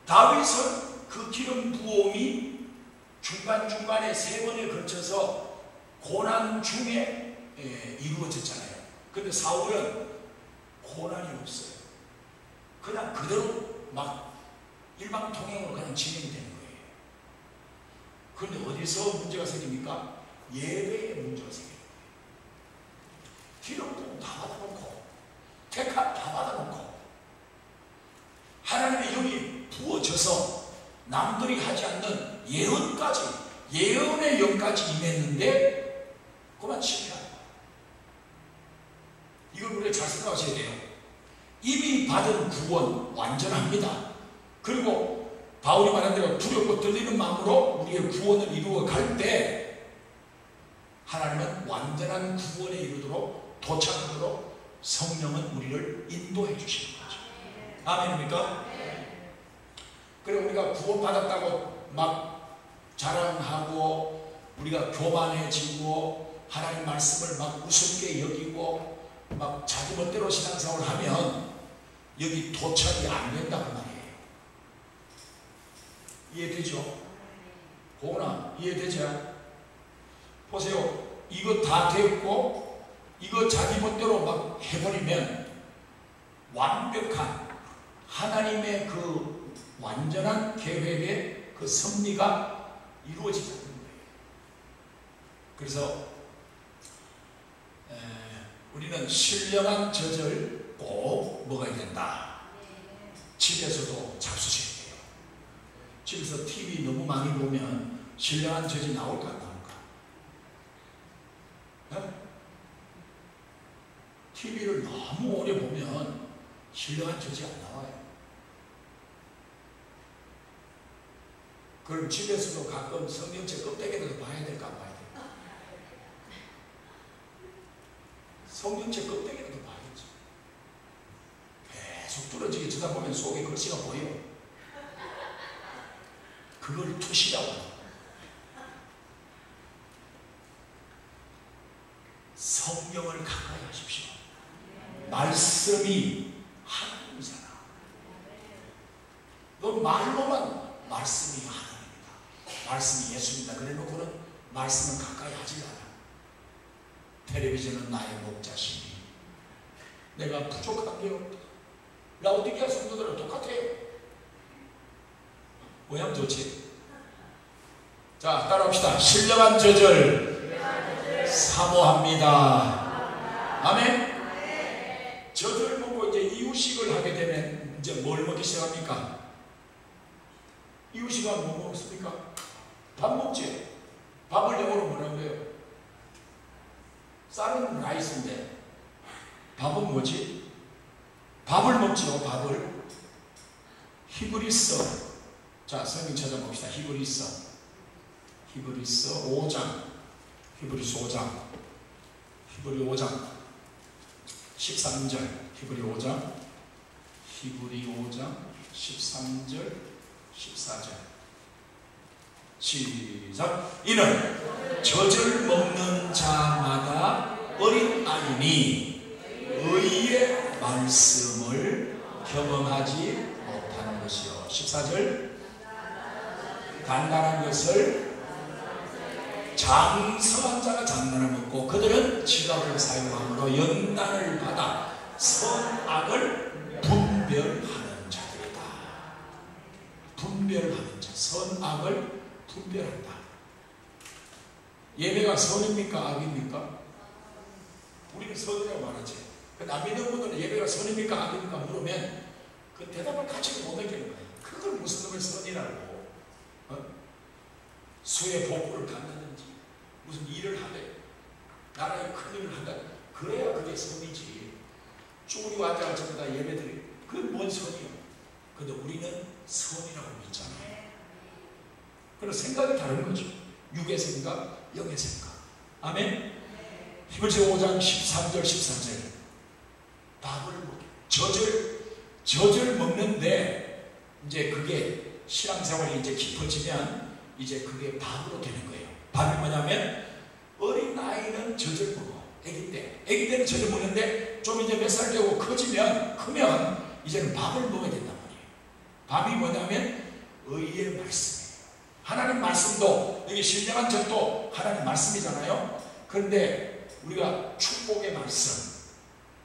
다윗은 그 기름 부음이 중간중간에 3번에 걸쳐서 고난 중에 이루어졌잖아요. 근데 사울은 고난이 없어요. 그냥 그대로 막 일방통행으로 그냥 진행이 되는 거예요. 그런데 어디서 문제가 생깁니까? 예배에 문제가 생겨요. 기름 부음 다 받아놓고 택함 다 받아놓고 하나님의 영이 부어져서 남들이 하지 않는 예언까지, 예언의 영까지 임했는데 그만 실패한 거야. 이걸 우리가 잘 생각하셔야 돼요. 이미 받은 구원 완전합니다. 그리고 바울이 말한 대로 두렵고 떨리는 마음으로 우리의 구원을 이루어 갈 때 하나님은 완전한 구원에 이르도록 도착하도록 성령은 우리를 인도해 주시는 거죠. 아멘입니까? 그리고 우리가 구원받았다고 막 자랑하고 우리가 교만해지고 하나님 말씀을 막 우습게 여기고 막 자기 멋대로 신앙생활을 하면 여기 도착이 안 된다는 말이에요. 이해되죠? 고은아, 이해되죠? 보세요. 이거 다 됐고 이거 자기 멋대로 막 해버리면 완벽한 하나님의 그 완전한 계획의 그 섭리가 이루어지지 않는 거예요. 그래서 우리는 신령한 젖을 꼭 먹어야 된다. 집에서도 잡수셔야 돼요. 집에서 TV 너무 많이 보면 신령한 젖이 나올까 안 나올까? 네? TV를 너무 오래 보면 신령한 젖이 안 나와요. 그럼 집에서도 가끔 성경책 껍데기라도 봐야 될까 안 봐야 될까? 성경책 껍데기라도 봐야지. 계속 뚫어지게 쳐다보면 속에 글씨가 보여. 그걸 투시라고. 성경을 가까이 하십시오. 말씀이 하나님이잖아. 너 말로만 말씀이 하나님이다. 말씀이 예수입니다. 그래 놓고는 말씀은 가까이 하지 않아. 텔레비전은 나의 목자시니 내가 부족한 게 없다. 라오디게아 성도들은 똑같아요. 모양 좋지? 자, 따라합시다. 신령한 젖을 사모합니다. 아멘? 젖을 먹고 이제 이유식을 하게 되면 이제 뭘 먹기 시작합니까? 이유식은 뭐 먹습니까? 밥 먹지? 밥을 영어로 뭐라고 해요? 쌀은 라이스인데 밥은 뭐지? 밥을 먹죠. 밥을. 히브리서. 자, 성경 찾아봅시다. 히브리서 5장. 히브리서 5장. 히브리 5장 13절. 히브리 5장 13절 14절. 시작. 이는 젖을 먹는 자마다 어린 아이니 의의 말씀을 경험하지 못하는 것이요. 14절. 단단한 것을 장성한 자가 장난을 먹고 그들은 지각을 사용함으로 연단을 받아 선악을 분별하는 자들이다. 분별하는 자. 선악을 분별한다. 예배가 선입니까? 악입니까? 우리는 선이라고 말하지. 근데 안 믿는 분들은 예배가 선입니까? 악입니까? 물으면 그 대답을 같이 못 느끼는 거예요. 그걸 무슨 놈의 선이라고. 수의 복부를 갖는지 무슨 일을 하되 나라의 큰 일을 한다. 그래야 그게 선이지. 쭈그리고 앉아가 전부 다 예배드리. 그건 뭔 선이요? 근데 우리는 선이라고 믿잖아요. 그래서 생각이 다른 거죠. 육의 생각, 영의 생각. 아멘. 히브리서 5장 13절 14절. 밥을 먹게. 젖을 먹는데 이제 그게 신앙생활이 이제 깊어지면 이제 그게 밥으로 되는 거예요. 밥이 뭐냐면 어린 아이는 젖을 먹어. 아기 때는 젖을 먹는데 좀 이제 몇 살 되고 크면 이제는 밥을 먹어야 된단 말이에요. 밥이 뭐냐면 의의 말씀이에요. 하나님 말씀도 여기 신령한 젖도 하나님 말씀이잖아요. 그런데 우리가 축복의 말씀,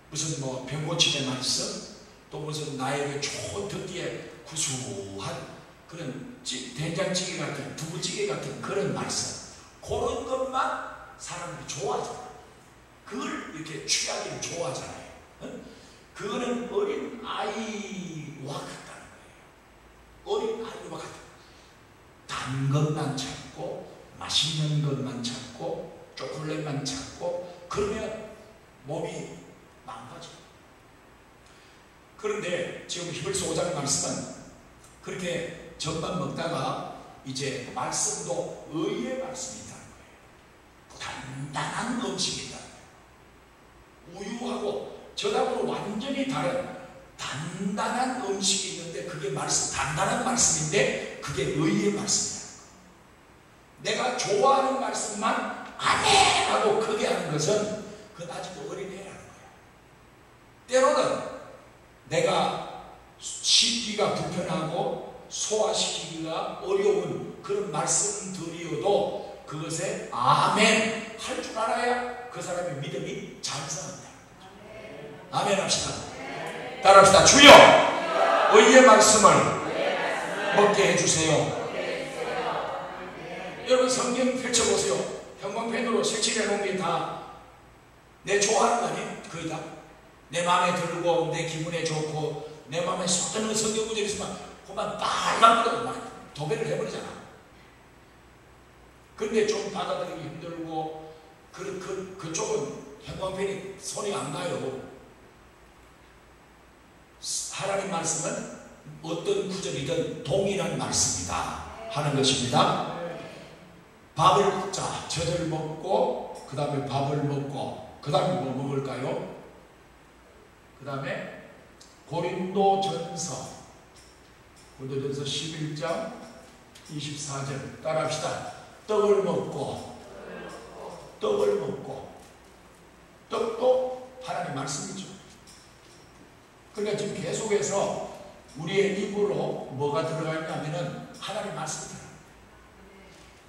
무슨 뭐 병고침의 말씀, 또 무슨 나에게 좋은 듣기에 구수한 그런 된장찌개 같은 두부찌개 같은 그런 말씀, 그런 것만 사람들이 좋아하잖아요. 그걸 이렇게 취하기를 좋아하잖아요. 그거는 어린 아이와 같다는 거예요. 어린 아이와 같다. 단 것만 찾고 맛있는 것만 찾고 초콜릿만 찾고 그러면 몸이 망가져요. 그런데 지금 히브리서 5장 말씀은 그렇게 젖만 먹다가 이제 말씀도 의의 말씀이 있다는 거예요. 단단한 음식이 있다는 거예요. 우유하고 젖하고 완전히 다른 단단한 음식이 있는데 그게 단단한 말씀인데 그게 의의 말씀이라는 거예요. 내가 좋아하는 말씀만 아멘 하고 크게 하는 것은 그건 아직 어린애라는 거예요. 때로는 내가 씹기가 불편하고 소화시키기가 어려운 그런 말씀들이어도 그것에 아멘 할 줄 알아야 그 사람의 믿음이 장성한다. 아멘 합시다. 따라합시다. 주여 의의 말씀을 먹게 해주세요. 여러분 성경 펼쳐보세요. 형광펜으로 색칠해 놓은 게 다 내 좋아하는 거 아니에요? 거의 다 내 마음에 들고 내 기분에 좋고 내 마음에 쏙 드는 성경 구절이 있으면 그만 빨간 거로 막 도배를 해버리잖아. 근데 좀 받아들이기 힘들고 그쪽은 형광펜이 손이 안 가요. 하나님 말씀은 어떤 구절이든 동일한 말씀이다 하는 것입니다. 젖을 먹고 그 다음에 밥을 먹고 그 다음에 뭐 먹을까요? 그 다음에 고린도전서 11장 24절 따라합시다. 떡을 먹고 떡도 하나님 말씀이죠. 그러니까 지금 계속해서 우리의 입으로 뭐가 들어가 있냐면은 하나님 말씀이 들어가요.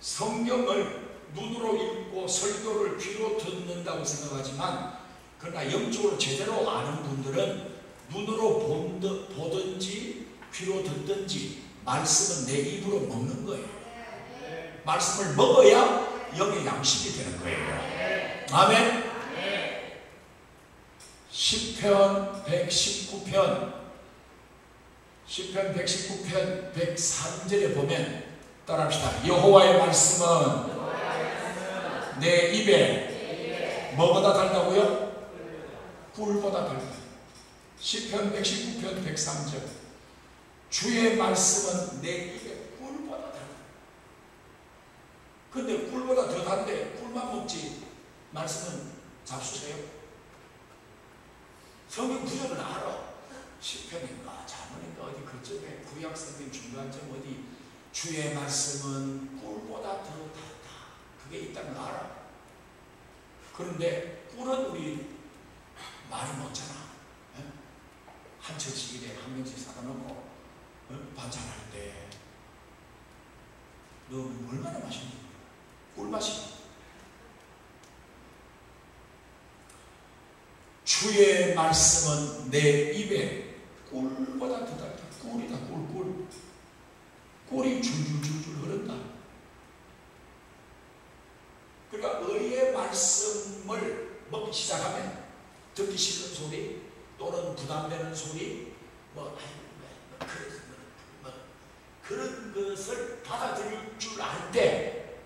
성경을 눈으로 읽고 설교를 귀로 듣는다고 생각하지만 그러나 영적으로 제대로 아는 분들은 눈으로 보든지 귀로 듣든지 말씀은 내 입으로 먹는 거예요. 말씀을 먹어야 영의 양식이 되는 거예요. 아멘. 시편 119편 103절에 보면 따라합시다. 여호와의 말씀은 내 입에 뭐보다 달다고요? 꿀보다 달다. 시편 119편 103절 주의 말씀은 내 입에 꿀보다 달다. 근데 꿀보다 더 단데 꿀만 먹지 말씀은 잡수세요? 성경 구절은 알아. 시편인가 잠언인가 어디 그쪽에 구약성경 중간점 어디 주의 말씀은 꿀보다 더 달다. 그게 있다는 걸 알아. 그런데 꿀은 우리 많이 먹잖아. 한 철씩 이래 한 명씩 사다 놓고 반찬할 때 넣으면 얼마나 맛있니? 꿀맛이. 주의 말씀은 내 입에 꿀보다 더 달다. 꿀이다. 꿀. 꿀이 줄줄줄줄 흐른다. 그러니까 의의 말씀을 먹기 시작하면 듣기 싫은 소리 또는 부담되는 소리 그런 것을 받아들일 줄 알 때,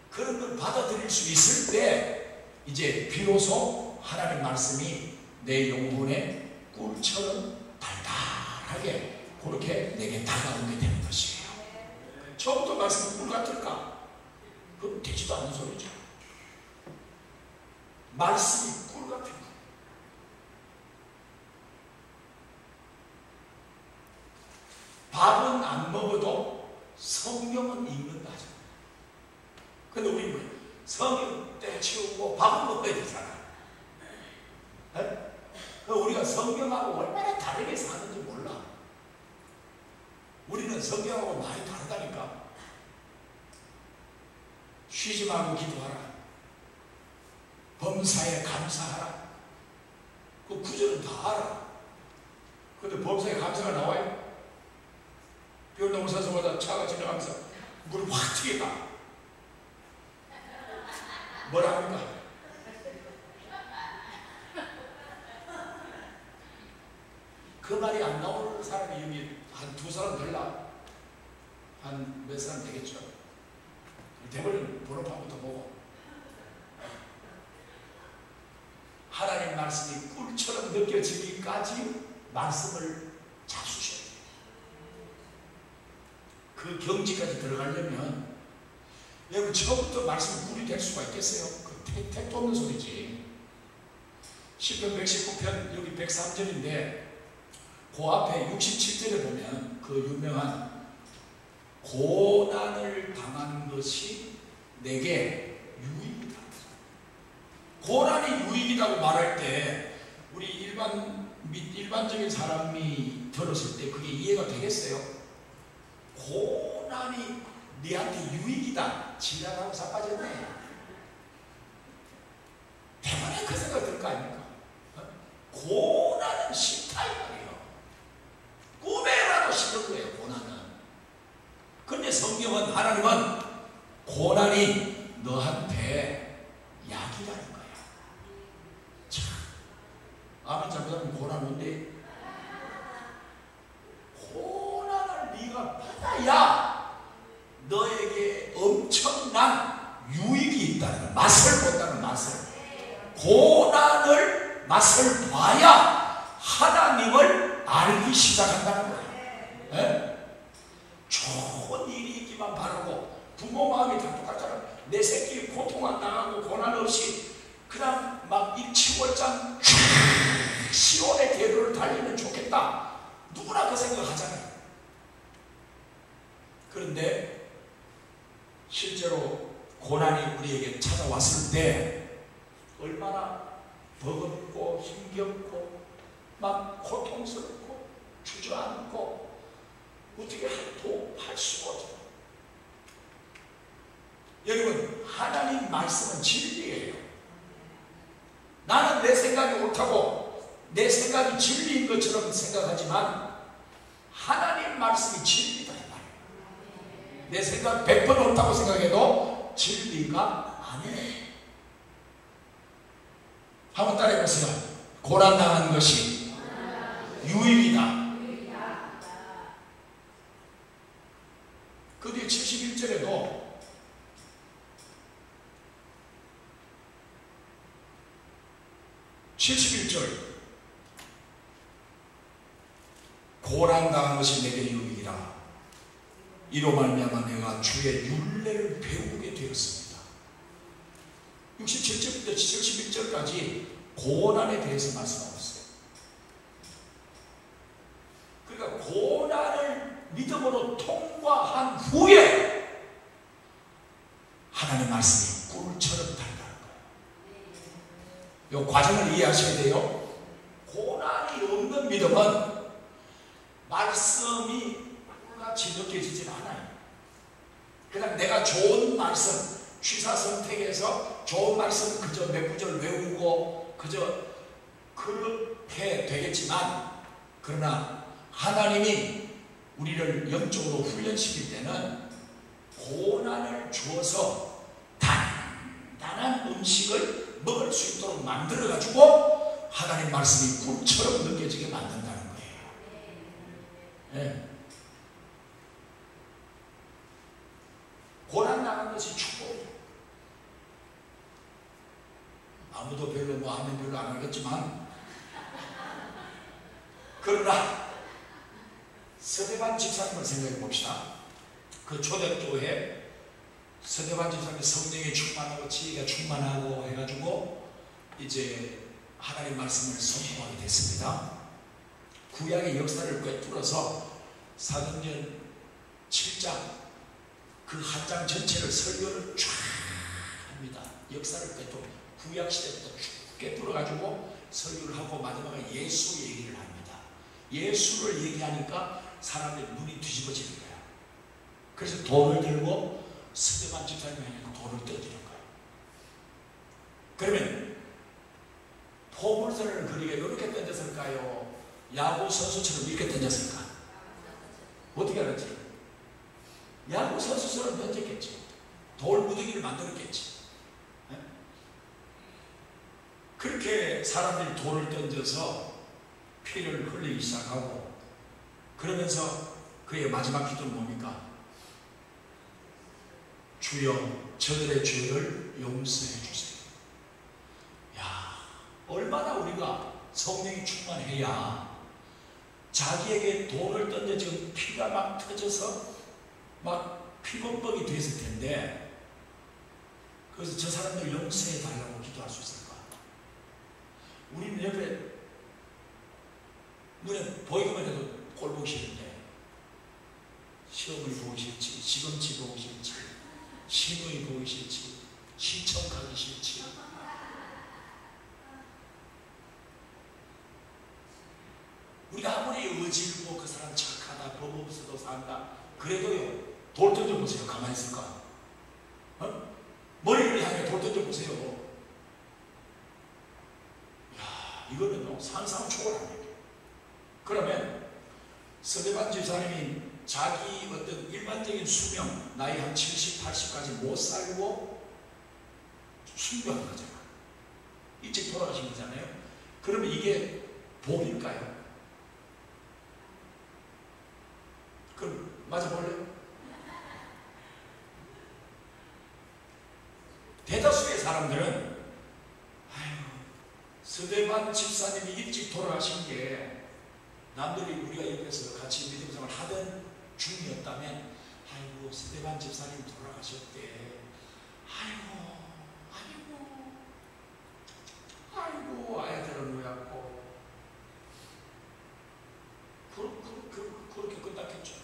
그런 걸 받아들일 수 있을 때 이제 비로소 하나님 말씀이 내 영혼에 꿀처럼 달달하게 그렇게 내게 다가오게 되는 것이에요. 처음부터 말씀이 꿀 같을까? 그건 되지도 않는 소리죠. 말씀이 꿀 같은 거. 밥은 안 먹어도 성경은 읽는다 하잖아요. 근데 우리 성경 떼치우고 밥은 먹어야 되잖아. 우리가 성경하고 얼마나 다르게 사는지 몰라. 우리는 성경하고 많이 다르다니까. 쉬지 말고 기도하라. 범사에 감사하라. 그 구절은 다 알아. 근데 범사에 감사가 나와요? 비 온다고 사서마다 차가 지나가면서 물이 확 튀겠다. 뭐라 합니까? 그 말이 안 나오는 사람이 여기 한 두 사람 될라? 한 몇 사람 되겠죠? 대부분 번호판부터 보고 하나님 말씀이 꿀처럼 느껴지기까지 말씀을 잡수셔야 돼요. 그 경지까지 들어가려면 여러분 처음부터 말씀이 꿀이 될 수가 있겠어요? 그 택도 없는 소리지. 시편 119편 여기 103절인데 그 앞에 67절에 보면 그 유명한 고난을 당한 것이 내게 유익이다. 고난이 유익이라고 말할 때 우리 일반적인 사람이 들었을 때 그게 이해가 되겠어요? 고난이 네한테 유익이다. 지랄하고 자빠졌네. 대만에 그 생각 들 거 아닙니까? 고난은 싫다 이 말이에요. 꿈에라도 싫은 거예요. 고난은. 근데 성경은 하나님은 고난이 너한테 약이라는 거야. 참, 아멘 잘못하면 고난 온대. 고난을 네가 받아야 너에게 엄청난 유익이 있다는 거야. 맛을 본다는 맛을. 고난을 맛을 봐야 하나님을 알기 시작한다는 거야. 에? 좋은 일이 있기만 바라고 부모 마음이 다 똑같잖아. 내 새끼 고통 안 당하고 고난 없이 그냥 막 일치월장 시온의 대로를 달리면 좋겠다. 누구나 그 생각하잖아요. 그런데 실제로 고난이 우리에게 찾아왔을 때 얼마나 버겁고 힘겹고 막 고통스럽고 주저앉고 어떻게 할 수가 없죠. 여러분 하나님 말씀은 진리예요. 나는 내 생각이 옳다고 내 생각이 진리인 것처럼 생각하지만 하나님 말씀이 진리다 이 말이에요. 내 생각 100번 옳다고 생각해도 진리가 아니에요. 한번 따라해보세요. 고난당하는 것이 유익이다. 그 뒤에 71절에도 고난당한 것이 내게 유익이라. 이로 말미암아 내가 주의 율례를 배우게 되었습니다. 67절부터 71절까지 고난에 대해서 말씀하고 있어요. 그러니까 고난을 믿음으로 통과한 후에 하나님의 말씀이 꿀처럼 달다는 거예요. 이 과정을 이해하셔야 돼요. 고난이 없는 믿음은 말씀이 꿀같이 느껴지진 않아요. 그냥 내가 좋은 말씀, 취사 선택해서 좋은 말씀 그저 몇 구절 외우고 그저 그렇게 되겠지만, 그러나 하나님이 우리를 영적으로 훈련시킬 때는 고난을 주어서 단단한 음식을 먹을 수 있도록 만들어가지고 하나님 말씀이 꿀처럼 느껴지게 만든다는 거예요. 네. 아무도 별로 뭐 하면 별로 안 하겠지만, 그러나 서대반 집사님을 생각해 봅시다. 그 초대교회 서대반 집사님이 성령에 충만하고 지혜가 충만하고 해가지고 이제 하나님 말씀을 선포하게 됐습니다. 구약의 역사를 꿰뚫어서 사도행전 7장 그 한 장 전체를 설교를 쫙 합니다. 역사를 꿰뚫어 구약 시대부터 쭉 꿰뚫어가지고 설교를 하고 마지막에 예수 얘기를 합니다. 예수를 얘기하니까 사람들이 눈이 뒤집어지는 거야. 그래서 돌을 들고 스데반 집사님이 돌을 던지는 거야. 그러면 포물선을 그리게 이렇게 던졌을까요? 야구 선수처럼 이렇게 던졌을까? 어떻게 알았지? 야구 선수처럼 던졌겠지. 돌 무더기를 만들었겠지. 네? 그렇게 사람들이 돌을 던져서 피를 흘리기 시작하고, 그러면서 그의 마지막 기도는 뭡니까? 주여 저들의 죄를 용서해 주세요. 야, 얼마나 우리가 성령이 충만해야 자기에게 돌을 던져 지금 피가 막 터져서 막 피범벅이 됐을 텐데, 그래서 저 사람들 용서해 달라고 기도할 수 있을까? 우리는 옆에 눈에 보이기만 해도 꼴 보기 싫은데, 시어머니 보기 싫지, 시금치 보기 싫지, 시누이 보기 싫지, 시청 가기 싫지. 우리가 아무리 의지르고 그 사람 착하다, 법 없어도 산다, 그래도요, 돌 던져보세요. 가만히 있을까? 어? 머리를 향해 돌 던져보세요. 이야, 이거는 상상 초월합니다. 그러면 서대반 집사님이 자기 어떤 일반적인 수명, 나이 한 70, 80까지 못 살고 순교한 거잖아. 일찍 돌아가신 거잖아요. 그러면 이게 복일까요? 그럼 맞아볼래요? 대다수의 사람들은 아유, 서대반 집사님이 일찍 돌아가신 게 남들이 우리가 옆에서 같이 믿음 생활 하던 중이었다면, 아이고 서대반 집사님 돌아가셨대, 아이고 아이들은 누였고, 그렇게 끝났겠죠.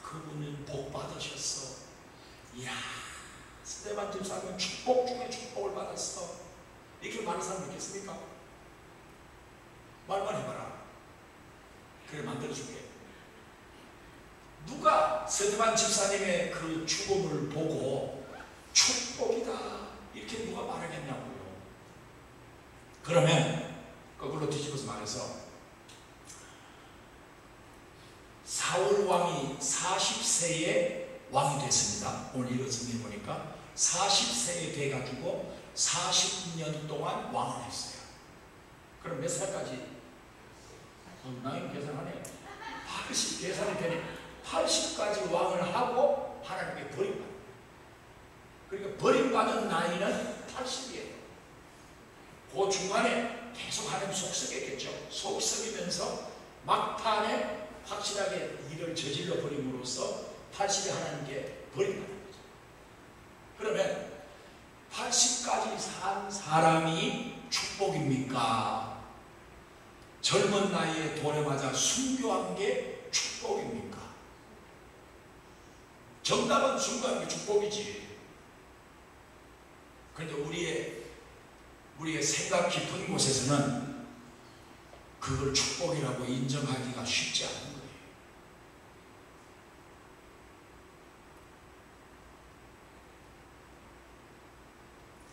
그분은 복 받으셨어. 이야, 서대반 집사님은 축복 중에 축복을 받았어. 이렇게 많은 사람 있겠습니까? 말만 해봐라. 그래 만들어줄게. 누가 서대반 집사님의 그 죽음을 보고 축복이다 이렇게 누가 말하겠냐고요. 그러면 거꾸로 뒤집어서 말해서 사울 왕이 40세에 왕이 됐습니다. 오늘 이거 성경 보니까 40세에 돼가지고 40년 동안 왕을 했어요. 그럼 몇 살까지? 나이 계산하네. 80 계산이 되네. 80까지 왕을 하고 하나님께 버림받은. 그러니까 버림받은 나이는 80이에요. 그 중간에 계속 하나님 속썩였겠죠. 속썩이면서 막판에 확실하게 일을 저질러 버림으로써 80에 하나님께 버림받는 거죠. 그러면 80까지 산 사람이 축복입니까? 젊은 나이에 돌에 맞아 순교한 게 축복입니까? 정답은 순교한 게 축복이지. 그런데 우리의 생각 깊은 곳에서는 그걸 축복이라고 인정하기가 쉽지 않은 거예요.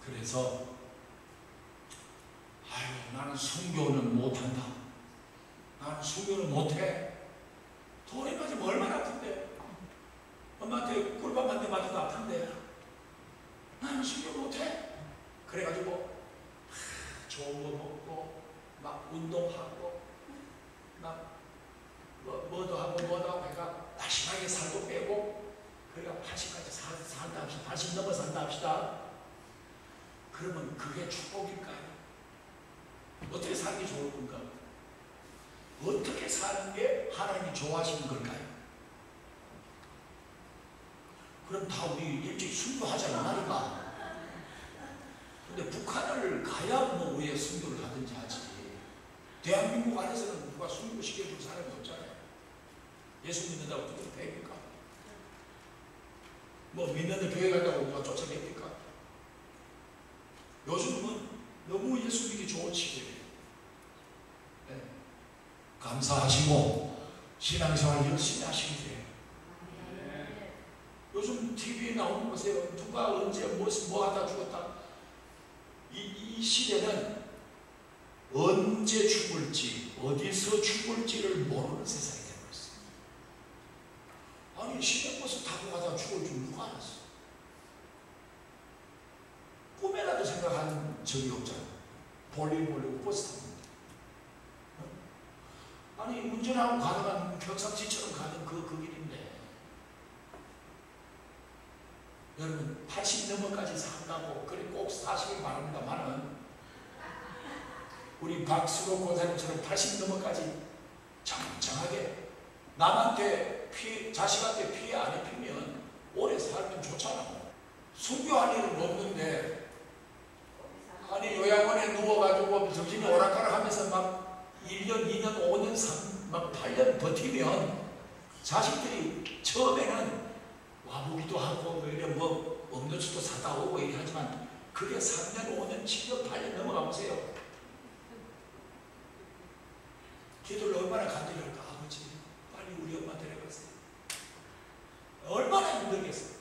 그래서 나는 순교는 못한다. 나는 순교는 못해. 돌에 맞으면 얼마나 아픈데. 엄마한테 꿀밤 한 대 맞아도 아픈데. 나는 순교 못해. 그래가지고 좋은 거 먹고 막 운동하고 막 뭐도 하고 해가 날씬하게 살도 빼고, 그러니까 80까지 산다 합시다. 80 넘어 산다 합시다. 그러면 그게 축복일까요? 어떻게 사는 게 좋을 건가? 어떻게 사는 게 하나님이 좋아하시는 걸까요? 그럼 다 우리 일찍 순교하자 이 말인가? 근데 북한을 가야 뭐 왜 순교를 하든지 하지. 대한민국 안에서는 누가 순교시켜줄 사람이 없잖아요. 예수 믿는다고 누가 배웁니까? 뭐 믿는데 교회 간다고 누가 쫓아냅니까? 요즘은 너무 예수 믿기 좋은 시대예요. 네. 감사하시고 신앙생활 열심히 하시면 돼요. 네. 요즘 TV에 나오는 거 보세요. 누가 언제 뭐 하다 죽었다. 이 시대는 언제 죽을지 어디서 죽을지를 모르는 세상이 되고 있어요. 아니 시내버스 타고 가다 죽을 줄 누가 알았어? 꿈에라도 생각하는 적이 없잖아. 볼일 보려고 버스 타고 아니 운전하고 가다가 경상지처럼 가는 그 길인데 여러분 80 넘어까지 산다고 그래 꼭 사시길 바랍니다만은 우리 박수로 권사님처럼 80 넘어까지 정정하게 남한테 자식한테 피해 안 입히면 오래 살면 좋잖아. 순교할 일은 없는데 아니 요양원에 누워가지고 정신이 오락가락하면서 막 1년, 2년, 5년, 3, 막 8년 버티면 자식들이 처음에는 와보기도 하고 뭐 음료수도 사다 오고 얘기하지만 그게 3년, 5년, 7년, 8년 넘어가 보세요. 걔들 얼마나 간절할까. 아버지 빨리 우리 엄마 데려가세요. 얼마나 힘들겠어.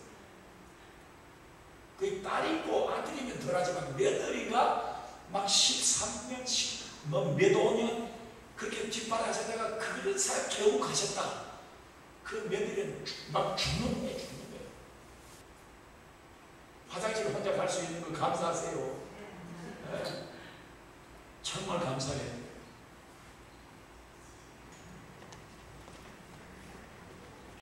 그 딸이 있고 아들이면 덜하지만 며느리가 막 13년, 몇 5년 그렇게 뒷바라지다가 그런 사람 겨우 가셨다. 그 며느리는 막 죽는 거예요. 화장실 혼자 갈 수 있는 거 감사하세요. 네. 정말 감사해요.